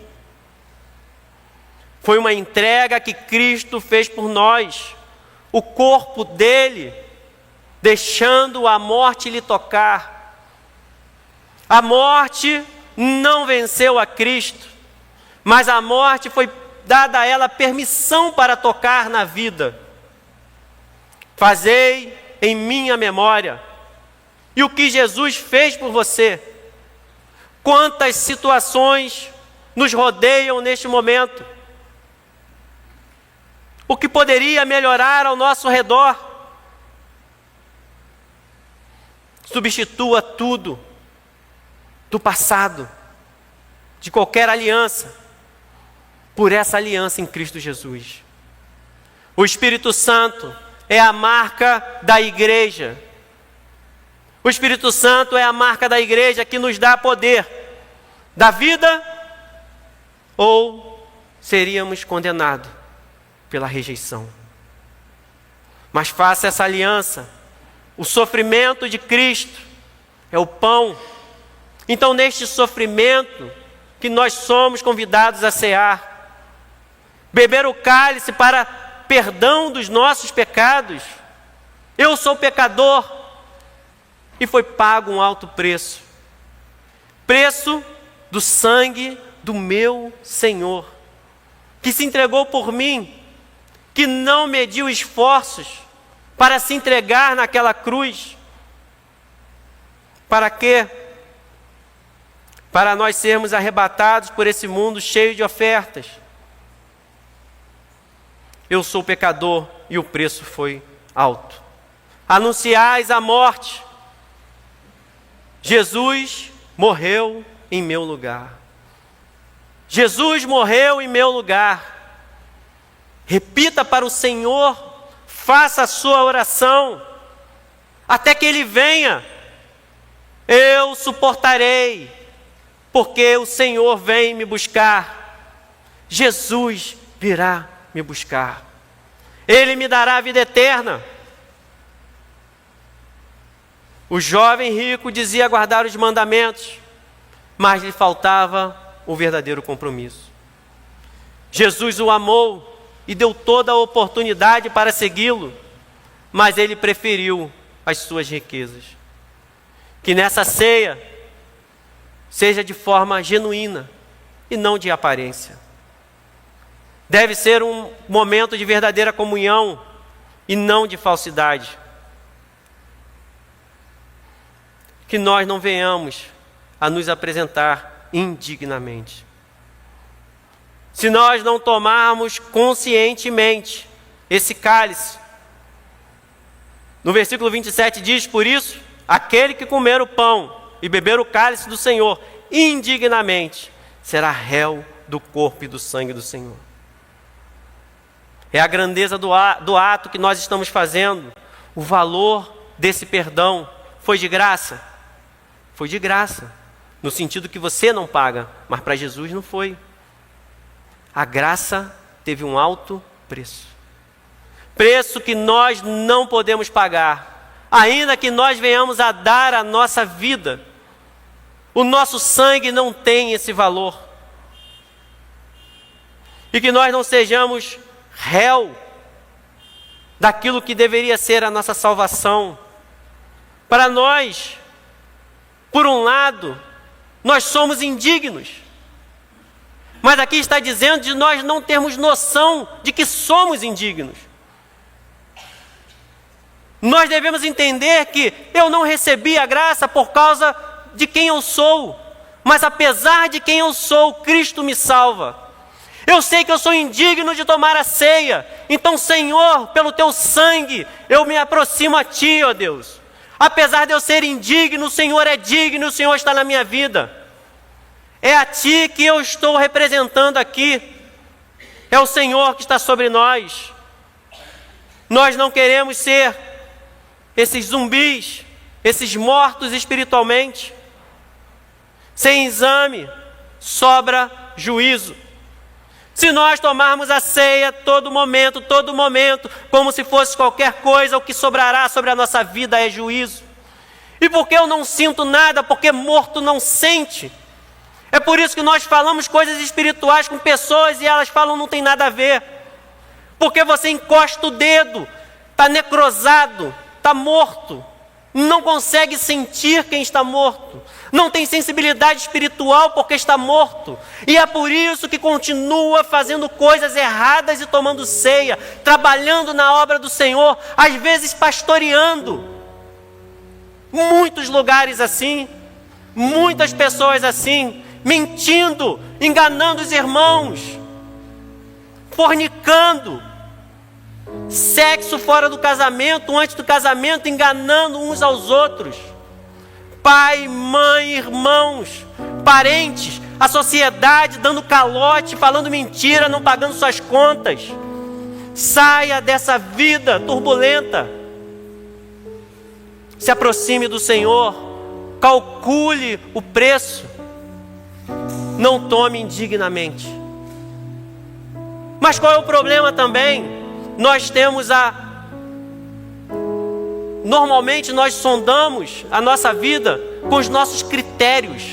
Foi uma entrega que Cristo fez por nós. O corpo dele, deixando a morte lhe tocar. A morte não venceu a Cristo, mas a morte foi dada a ela permissão para tocar na vida. Fazei em minha memória. E o que Jesus fez por você? Quantas situações nos rodeiam neste momento? O que poderia melhorar ao nosso redor? Substitua tudo do passado, de qualquer aliança, por essa aliança em Cristo Jesus. O Espírito Santo é a marca da igreja. O Espírito Santo é a marca da igreja que nos dá poder da vida, ou seríamos condenados pela rejeição. Mas faça essa aliança. O sofrimento de Cristo é o pão. Então, neste sofrimento que nós somos convidados a cear, beber o cálice para perdão dos nossos pecados. Eu sou pecador e foi pago um alto preço. Preço do sangue do meu Senhor, que se entregou por mim, que não mediu esforços para se entregar naquela cruz. Para quê? Para nós sermos arrebatados por esse mundo cheio de ofertas. Eu sou pecador e o preço foi alto. Anunciais a morte. Jesus morreu em meu lugar. Jesus morreu em meu lugar. Repita para o Senhor, faça a sua oração, até que Ele venha. Eu suportarei, porque o Senhor vem me buscar. Jesus virá me buscar. Ele me dará a vida eterna. O jovem rico dizia guardar os mandamentos, mas lhe faltava o verdadeiro compromisso. Jesus o amou e deu toda a oportunidade para segui-lo, mas ele preferiu as suas riquezas. Que nessa ceia seja de forma genuína e não de aparência. Deve ser um momento de verdadeira comunhão e não de falsidade. Que nós não venhamos a nos apresentar indignamente. Se nós não tomarmos conscientemente esse cálice, no versículo 27 diz: por isso, aquele que comer o pão e beber o cálice do Senhor indignamente, será réu do corpo e do sangue do Senhor. É a grandeza do ato que nós estamos fazendo. O valor desse perdão foi de graça? Foi de graça, no sentido que você não paga, mas para Jesus não foi. A graça teve um alto preço. Preço que nós não podemos pagar, ainda que nós venhamos a dar a nossa vida. O nosso sangue não tem esse valor. E que nós não sejamos réu daquilo que deveria ser a nossa salvação. Para nós, por um lado, nós somos indignos. Mas aqui está dizendo de nós não termos noção de que somos indignos. Nós devemos entender que eu não recebi a graça por causa de quem eu sou, mas apesar de quem eu sou, Cristo me salva. Eu sei que eu sou indigno de tomar a ceia, então, Senhor, pelo teu sangue, eu me aproximo a ti, ó Deus. Apesar de eu ser indigno, o Senhor é digno, o Senhor está na minha vida. É a ti que eu estou representando aqui. é o Senhor que está sobre nós. Nós não queremos ser esses zumbis, esses mortos espiritualmente. Sem exame, sobra juízo. Se nós tomarmos a ceia todo momento, como se fosse qualquer coisa, o que sobrará sobre a nossa vida é juízo. E por que eu não sinto nada? Porque morto não sente. É por isso que nós falamos coisas espirituais com pessoas e elas falam não tem nada a ver. Porque você encosta o dedo, está necrosado, está morto. Não consegue sentir quem está morto. Não tem sensibilidade espiritual porque está morto. E é por isso que continua fazendo coisas erradas e tomando ceia, trabalhando na obra do Senhor, às vezes pastoreando. Muitos lugares assim, muitas pessoas assim, mentindo, enganando os irmãos, fornicando, sexo fora do casamento, antes do casamento, enganando uns aos outros. Pai, mãe, irmãos, parentes, a sociedade dando calote, falando mentira, não pagando suas contas. Saia dessa vida turbulenta. Se aproxime do Senhor, calcule o preço. Não tome indignamente. Mas qual é o problema também? Normalmente nós sondamos a nossa vida com os nossos critérios.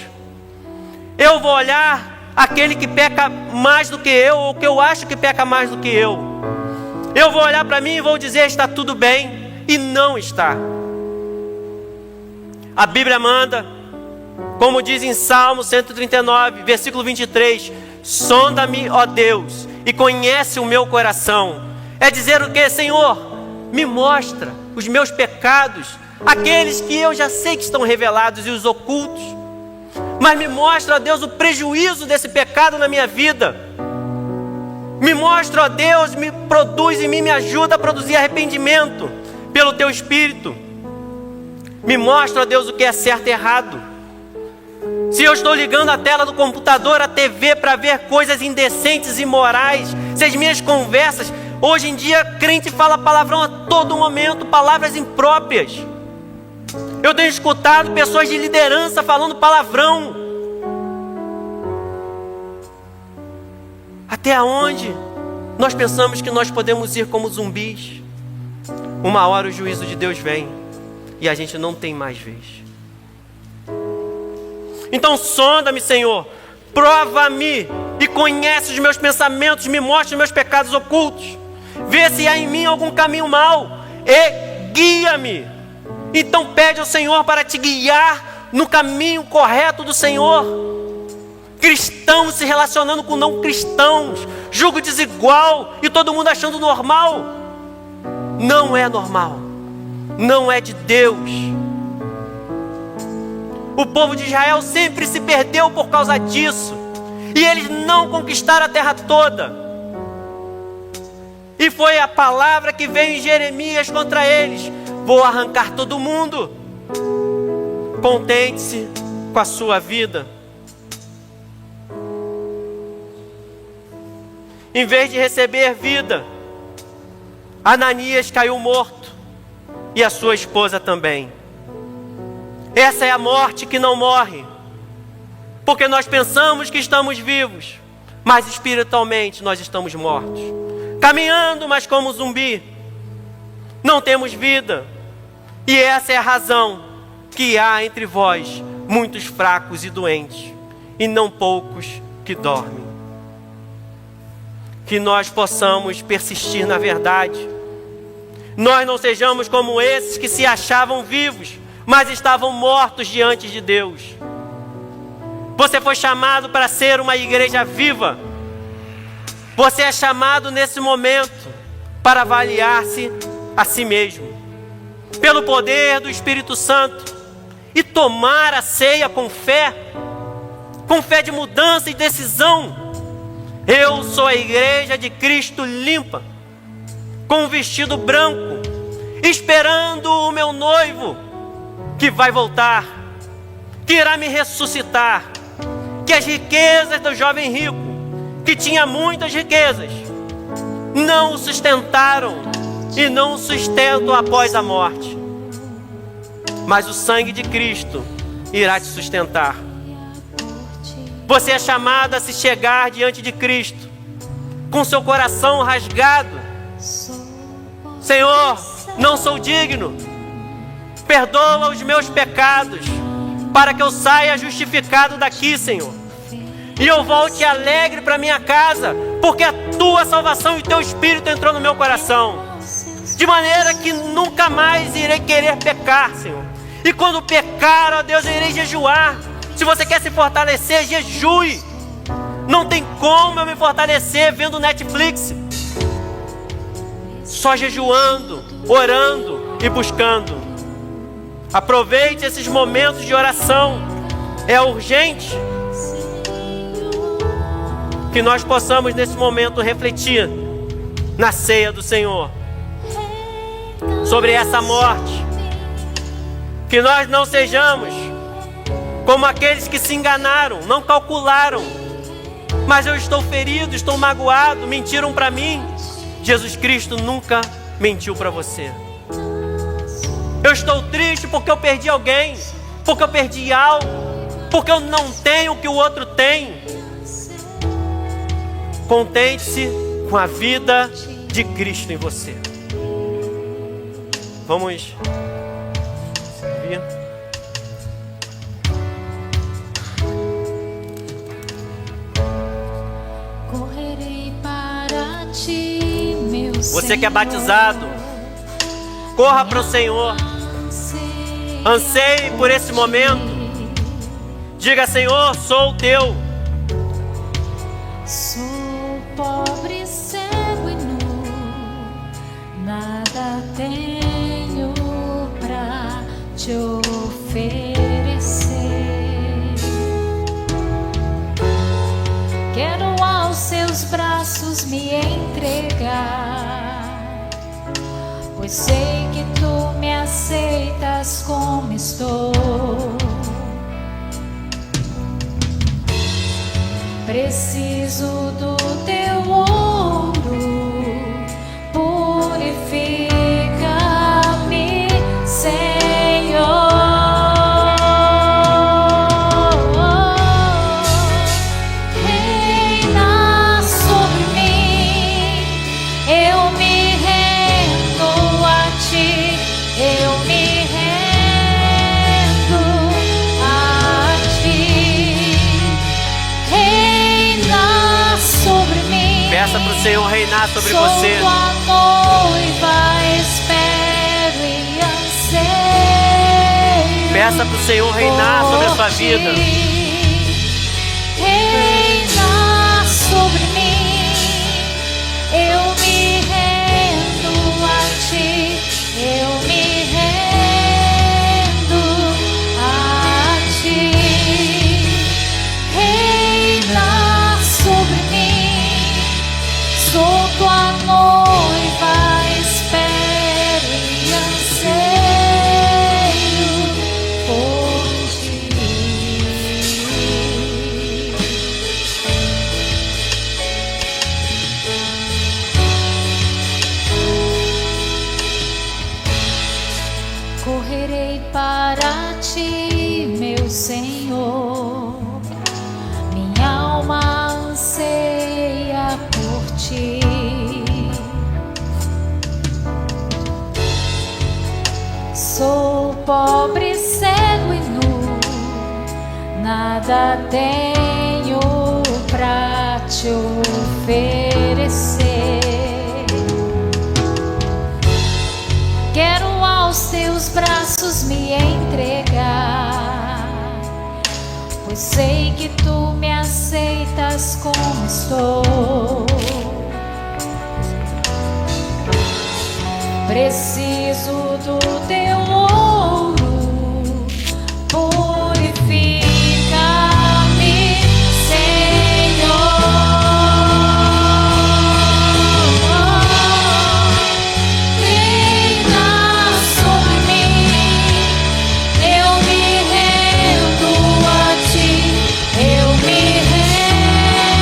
Eu vou olhar aquele que peca mais do que eu, ou que eu acho que peca mais do que eu. Eu vou olhar para mim e vou dizer está tudo bem, e não está. A Bíblia manda, como diz em Salmo 139, versículo 23, sonda-me, ó Deus, e conhece o meu coração. É dizer o que, Senhor? Me mostra os meus pecados, aqueles que eu já sei que estão revelados e os ocultos. Mas me mostra, ó Deus, o prejuízo desse pecado na minha vida. Me mostra, ó Deus, me produz em mim, me ajuda a produzir arrependimento pelo Teu Espírito. Me mostra, ó Deus, o que é certo e errado. Se eu estou ligando a tela do computador, a TV, para ver coisas indecentes e imorais, se as minhas conversas... Hoje em dia, crente fala palavrão a todo momento, palavras impróprias. Eu tenho escutado pessoas de liderança falando palavrão. Até onde nós pensamos que nós podemos ir como zumbis? Uma hora o juízo de Deus vem e a gente não tem mais vez. Então sonda-me, Senhor, prova-me e conhece os meus pensamentos, me mostra os meus pecados ocultos. Vê se há em mim algum caminho mau e guia-me. Então pede ao Senhor para te guiar no caminho correto do Senhor. Cristãos se relacionando com não cristãos, julgo desigual e todo mundo achando normal. Não é normal, não é de Deus. O povo de Israel sempre se perdeu por causa disso, e eles não conquistaram a terra toda. E foi a palavra que veio em Jeremias contra eles: vou arrancar todo mundo. Contente-se com a sua vida. Em vez de receber vida, Ananias caiu morto, e a sua esposa também. Essa é a morte que não morre, porque nós pensamos que estamos vivos, mas espiritualmente nós estamos mortos. Caminhando, mas como zumbi. Não temos vida. E essa é a razão que há entre vós muitos fracos e doentes, e não poucos que dormem. Que nós possamos persistir na verdade. Nós não sejamos como esses que se achavam vivos, mas estavam mortos diante de Deus. Você foi chamado para ser uma igreja viva. Você é chamado nesse momento para avaliar-se a si mesmo, pelo poder do Espírito Santo, e tomar a ceia com fé de mudança e decisão. Eu sou a igreja de Cristo limpa, com um vestido branco, esperando o meu noivo, que vai voltar, que irá me ressuscitar, que as riquezas do jovem rico, que tinha muitas riquezas, não o sustentaram e não o sustentam após a morte. Mas o sangue de Cristo irá te sustentar. Você é chamado a se chegar diante de Cristo com seu coração rasgado. Senhor, não sou digno. Perdoa os meus pecados, para que eu saia justificado daqui, Senhor. E eu volte alegre para minha casa, porque a tua salvação e teu Espírito entrou no meu coração. De maneira que nunca mais irei querer pecar, Senhor. E quando pecar, ó Deus, eu irei jejuar. Se você quer se fortalecer, jejue. Não tem como eu me fortalecer vendo Netflix. Só jejuando, orando e buscando. Aproveite esses momentos de oração. É urgente que nós possamos nesse momento refletir na ceia do Senhor sobre essa morte. Que nós não sejamos como aqueles que se enganaram, não calcularam. Mas eu estou ferido, estou magoado, mentiram para mim. Jesus Cristo nunca mentiu para você. Eu estou triste porque eu perdi alguém, porque eu perdi algo, porque eu não tenho o que o outro tem. Contente-se com a vida de Cristo em você. Vamos servir.
Correrei para ti, meu Senhor.
Você que é batizado, corra para o Senhor. Anseie por esse momento. Diga: Senhor, sou teu.
Sou pobre, cego e nu, nada tenho pra te oferecer. Quero aos seus braços me entregar, pois sei que tu me aceitas como estou. Preciso do teu ouro, purifica-me, Senhor. Reina sobre mim, eu me rendo a ti, eu me rendo a ti. Reina sobre mim.
Peça para o Senhor reinar sobre
Sou
você.
tua noiva, espero e anseio.
Peça para o Senhor reinar sobre a sua
por
vida.
ti. Reina sobre mim, eu me rendo a ti, eu me rendo a ti. Reina sobre mim, sou tua noiva, espero e anseio por ti. Correrei para ti, meu Senhor, minha alma anseia por ti. Sou pobre, cego e nu, nada tenho pra te oferecer. Quero aos teus braços me entregar, pois sei que tu me aceitas como estou. Preciso do teu ouro, purifica-me, Senhor. Reina sobre mim, eu me rendo a ti, eu me rendo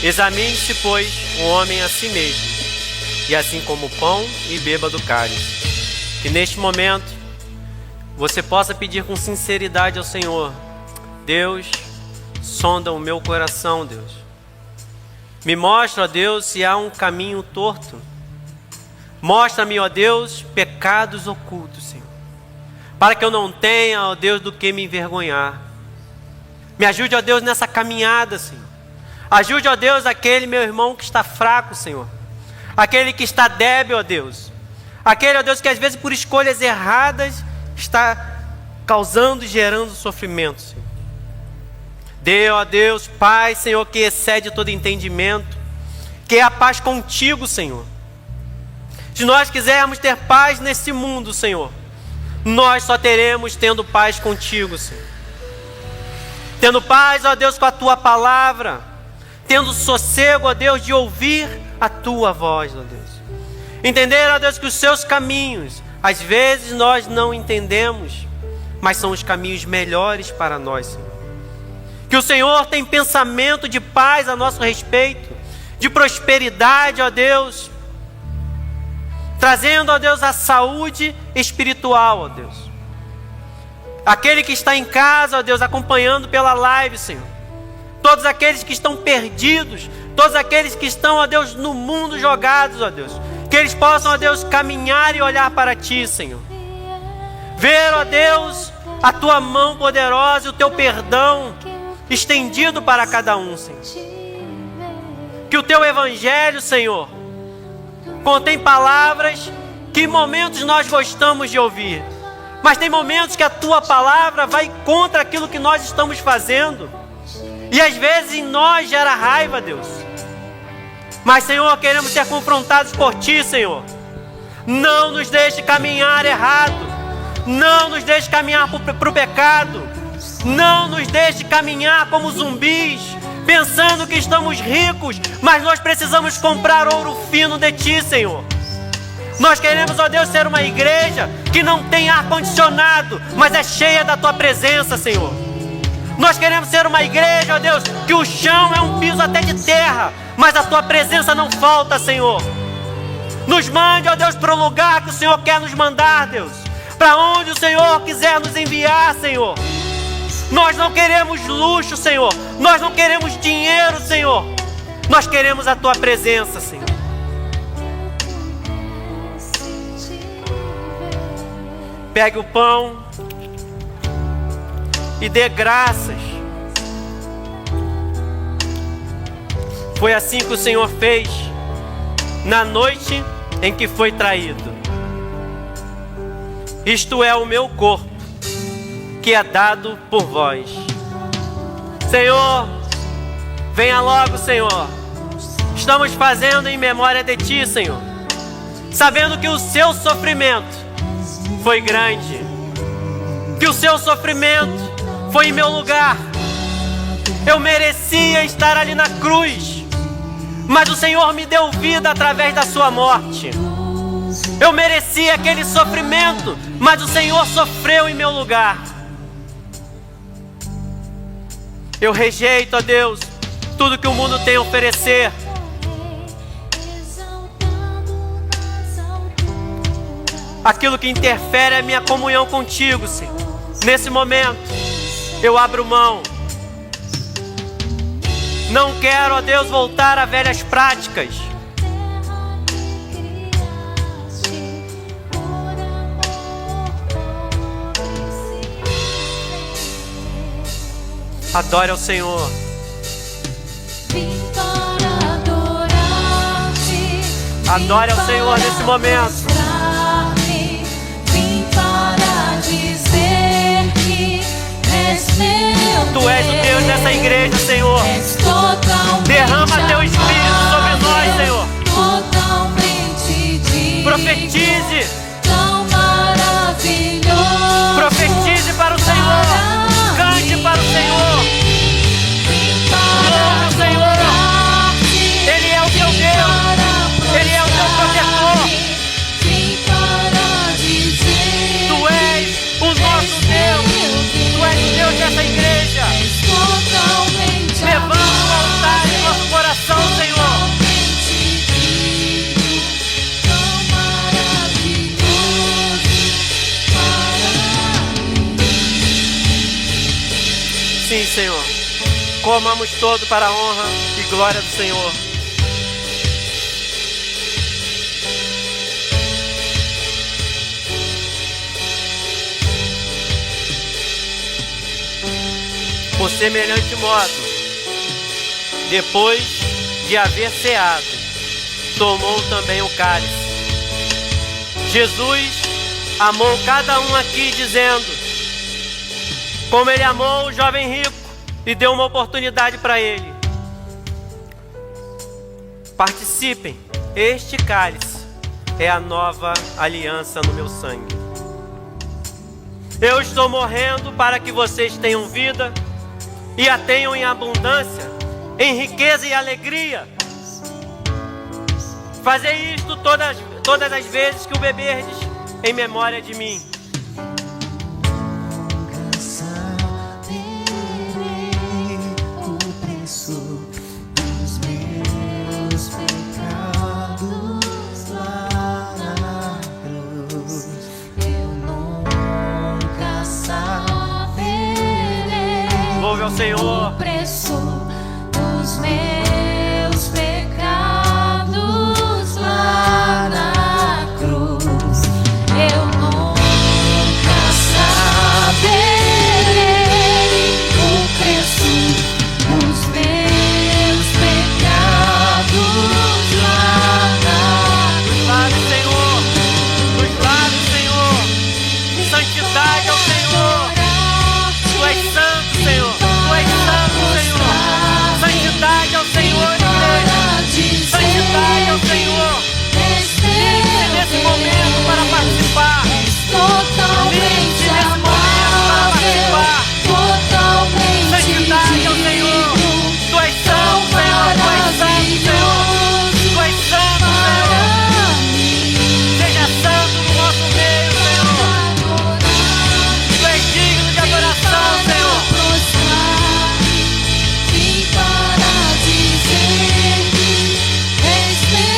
Examine-se, pois, o homem a si mesmo, e assim como o pão, e beba do cálice. Que neste momento você possa pedir com sinceridade ao Senhor: Deus, sonda o meu coração, Deus. Me mostra, ó Deus, se há um caminho torto. Mostra-me, ó Deus, pecados ocultos, Senhor, para que eu não tenha, ó Deus, do que me envergonhar. Me ajude, ó Deus, nessa caminhada, Senhor. Ajude, ó Deus, aquele meu irmão que está fraco, Senhor. Aquele que está débil, ó Deus. Aquele, ó Deus, que às vezes por escolhas erradas está causando e gerando sofrimento, Senhor. Dê, ó Deus, paz, Senhor, que excede todo entendimento, que é a paz contigo, Senhor. Se nós quisermos ter paz nesse mundo, Senhor, nós só teremos tendo paz contigo, Senhor. Tendo paz, ó Deus, com a tua palavra, tendo sossego, ó Deus, de ouvir a tua voz, ó Deus. Entender, ó Deus, que os seus caminhos, às vezes nós não entendemos, mas são os caminhos melhores para nós, Senhor. Que o Senhor tem pensamento de paz a nosso respeito, de prosperidade, ó Deus, trazendo, ó Deus, a saúde espiritual, ó Deus. Aquele que está em casa, ó Deus, acompanhando pela live, Senhor. Todos aqueles que estão perdidos, todos aqueles que estão, ó Deus, no mundo jogados, ó Deus, que eles possam, ó Deus, caminhar e olhar para Ti, Senhor. Ver, ó Deus, a Tua mão poderosa e o Teu perdão estendido para cada um, Senhor. Que o Teu Evangelho, Senhor, contém palavras que em momentos nós gostamos de ouvir, mas tem momentos que a Tua palavra vai contra aquilo que nós estamos fazendo. E às vezes em nós gera raiva, Deus. Mas, Senhor, queremos ser confrontados por Ti, Senhor. Não nos deixe caminhar errado. Não nos deixe caminhar para o pecado. Não nos deixe caminhar como zumbis, pensando que estamos ricos, mas nós precisamos comprar ouro fino de Ti, Senhor. Nós queremos, ó Deus, ser uma igreja que não tem ar-condicionado, mas é cheia da Tua presença, Senhor. Nós queremos ser uma igreja, ó Deus, que o chão é um piso até de terra, mas a Tua presença não falta, Senhor. Nos mande, ó Deus, para o lugar que o Senhor quer nos mandar, Deus. Para onde o Senhor quiser nos enviar, Senhor. Nós não queremos luxo, Senhor. Nós não queremos dinheiro, Senhor. Nós queremos a Tua presença, Senhor. Pegue o pão e dê graças. Foi assim que o Senhor fez na noite em que foi traído. Isto é o meu corpo, que é dado por vós. Senhor, venha logo, Senhor. Estamos fazendo em memória de Ti, Senhor, sabendo que o Seu sofrimento foi grande, que o Seu sofrimento foi em meu lugar. Eu merecia estar ali na cruz, mas o Senhor me deu vida através da Sua morte. Eu merecia aquele sofrimento, mas o Senhor sofreu em meu lugar. Eu rejeito, ó Deus, tudo que o mundo tem a oferecer. Aquilo que interfere a minha comunhão contigo, Senhor. Nesse momento, eu abro mão. Não quero, ó Deus, voltar a velhas práticas. Adore ao Senhor. Adore ao Senhor nesse momento. Tu és o Deus dessa igreja, Senhor. Derrama Teu Espírito sobre nós, Senhor. Profetize. Profetize para o Senhor. Cante para o Senhor. Louve o Senhor. Ele é o teu Deus. Ele é o teu protetor. Tu és o nosso Deus. Tu és o Deus dessa igreja.
És totalmente
Formamos todo para a honra e glória do Senhor. Por semelhante modo, depois de haver ceado, tomou também o cálice. Jesus amou cada um aqui dizendo, como ele amou o jovem rico e deu uma oportunidade para ele. Participem, este cálice é a nova aliança no meu sangue. Eu estou morrendo para que vocês tenham vida e a tenham em abundância, em riqueza e alegria. Fazei isto todas as vezes que o beberdes em memória de mim.
O preço dos meus pecados lá na cruz, eu nunca saberei.
Louve ao Senhor.
O preço dos meus pecados lá na cruz, eu nunca saberei o preço dos meus pecados lá na cruz.
Glória ao Senhor, glória ao Senhor, santidade ao Senhor. Tu és santo, Senhor, tu és santo, Senhor. Santidade ao Senhor, igreja. Santidade ao Senhor. Limite nesse momento para participar. Limite nesse momento para participar. Santidade ao Senhor. Tu és santo, Senhor, tu és santo, Senhor. Tu és santo, Senhor. Seja santo no nosso meio, Senhor. Tu és digno de adoração, Senhor.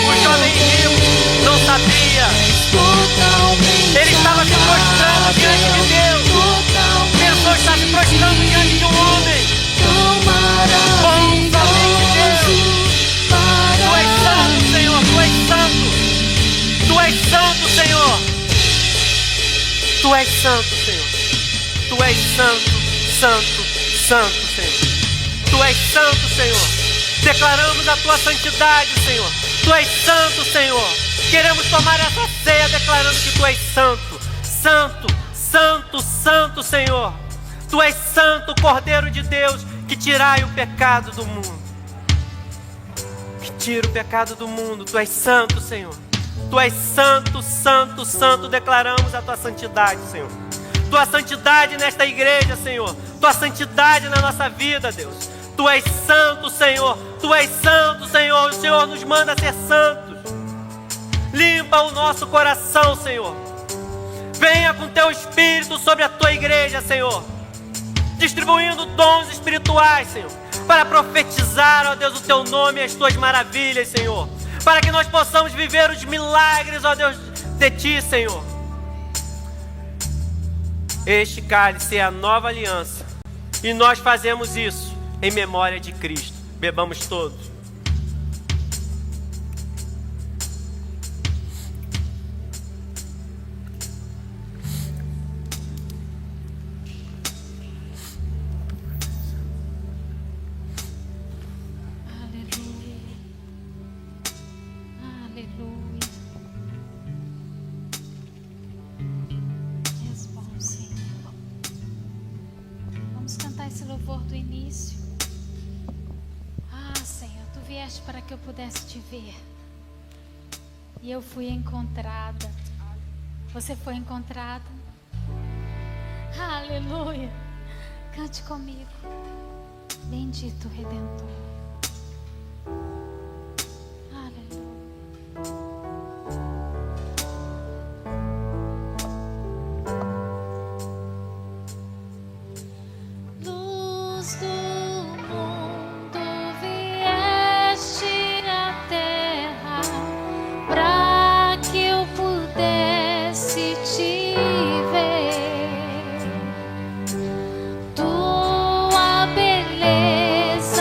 O jovem rico não sabia. Ele estava se prostrando diante de Deus. Pensou estar se prostrando diante de um homem. Bom, somente Deus. Tu és santo, Senhor. Tu és santo. Tu és santo, Senhor. Tu és santo, Senhor. Tu és santo, santo, santo, Senhor. Tu és santo, Senhor. Declaramos a tua santidade, Senhor. Tu és santo, Senhor. Queremos tomar essa ceia declarando que tu és santo, santo, santo, santo, Senhor. Tu és santo, Cordeiro de Deus, que tirai o pecado do mundo. Que tira o pecado do mundo. Tu és santo, Senhor. Tu és santo, santo, santo. Declaramos a tua santidade, Senhor. Tua santidade nesta igreja, Senhor. Tua santidade na nossa vida, Deus. Tu és santo, Senhor. Tu és santo, Senhor. O Senhor nos manda ser santos. Limpa o nosso coração, Senhor. Venha com teu Espírito sobre a tua igreja, Senhor. Distribuindo dons espirituais, Senhor. Para profetizar, ó Deus, o teu nome e as tuas maravilhas, Senhor. Para que nós possamos viver os milagres, ó Deus, de ti, Senhor. Este cálice é a nova aliança. E nós fazemos isso em memória de Cristo. Bebamos todos.
Aleluia. Aleluia. És bom, Senhor. Vamos cantar esse louvor do início. Ah, Senhor, tu vieste para que eu pudesse te ver. E eu fui encontrada. Você foi encontrada. Aleluia. Cante comigo. Bendito Redentor. Aleluia. Luz do mundo, vieste à terra para que eu pudesse te ver. Tua beleza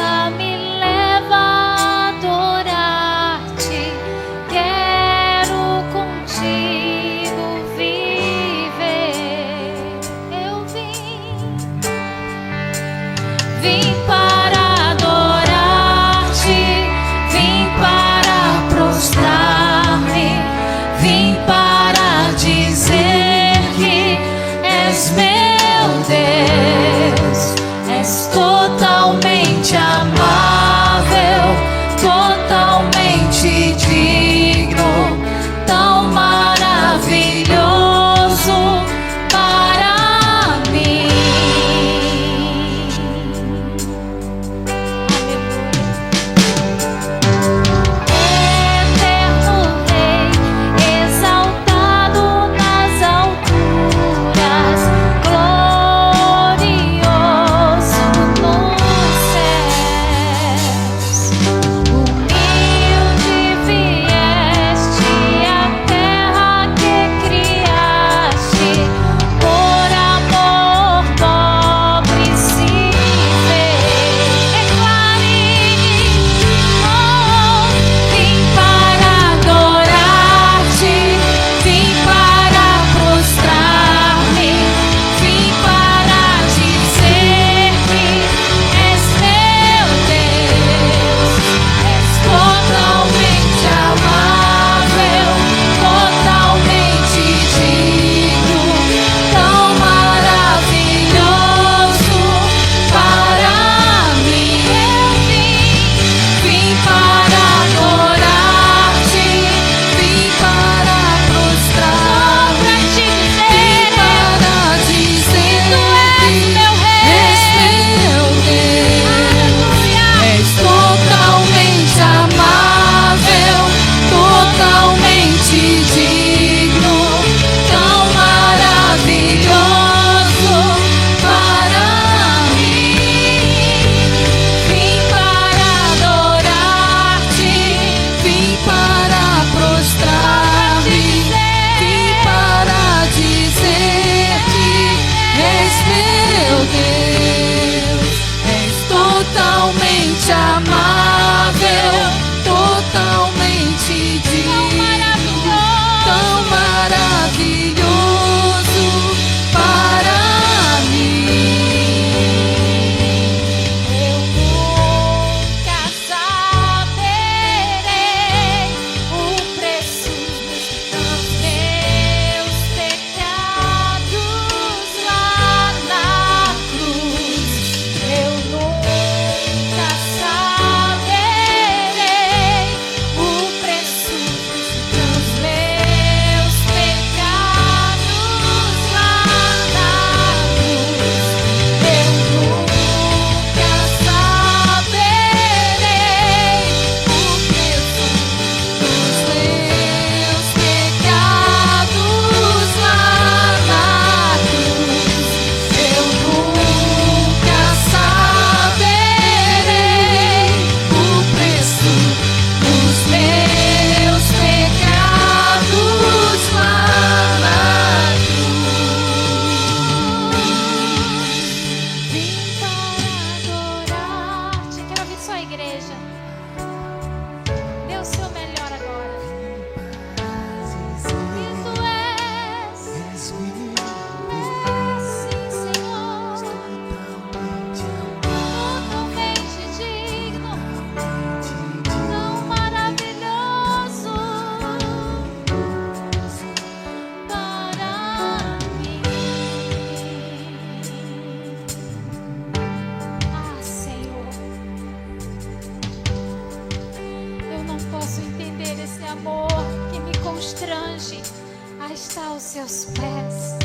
está aos seus pés.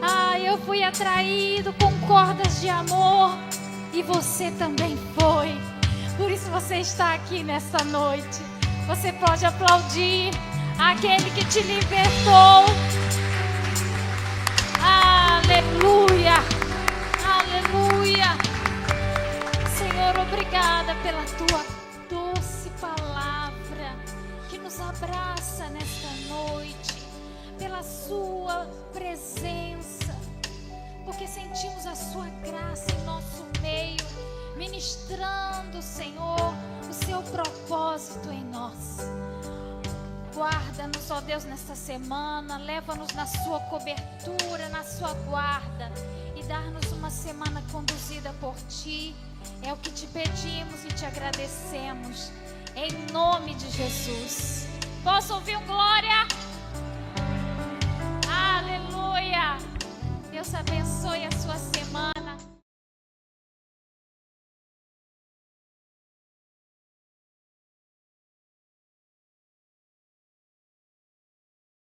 Ah, eu fui atraído com cordas de amor e você também foi. Por isso você está aqui nesta noite. Você pode aplaudir aquele que te libertou. Aleluia, aleluia. Senhor, obrigada pela tua doce palavra que nos abraça nesta noite, pela sua presença, porque sentimos a sua graça em nosso meio, ministrando, Senhor, o seu propósito em nós. Guarda-nos, ó Deus, nesta semana, leva-nos na sua cobertura, na sua guarda, e dar-nos uma semana conduzida por Ti. É o que te pedimos e te agradecemos, em nome de Jesus. Posso ouvir um glória?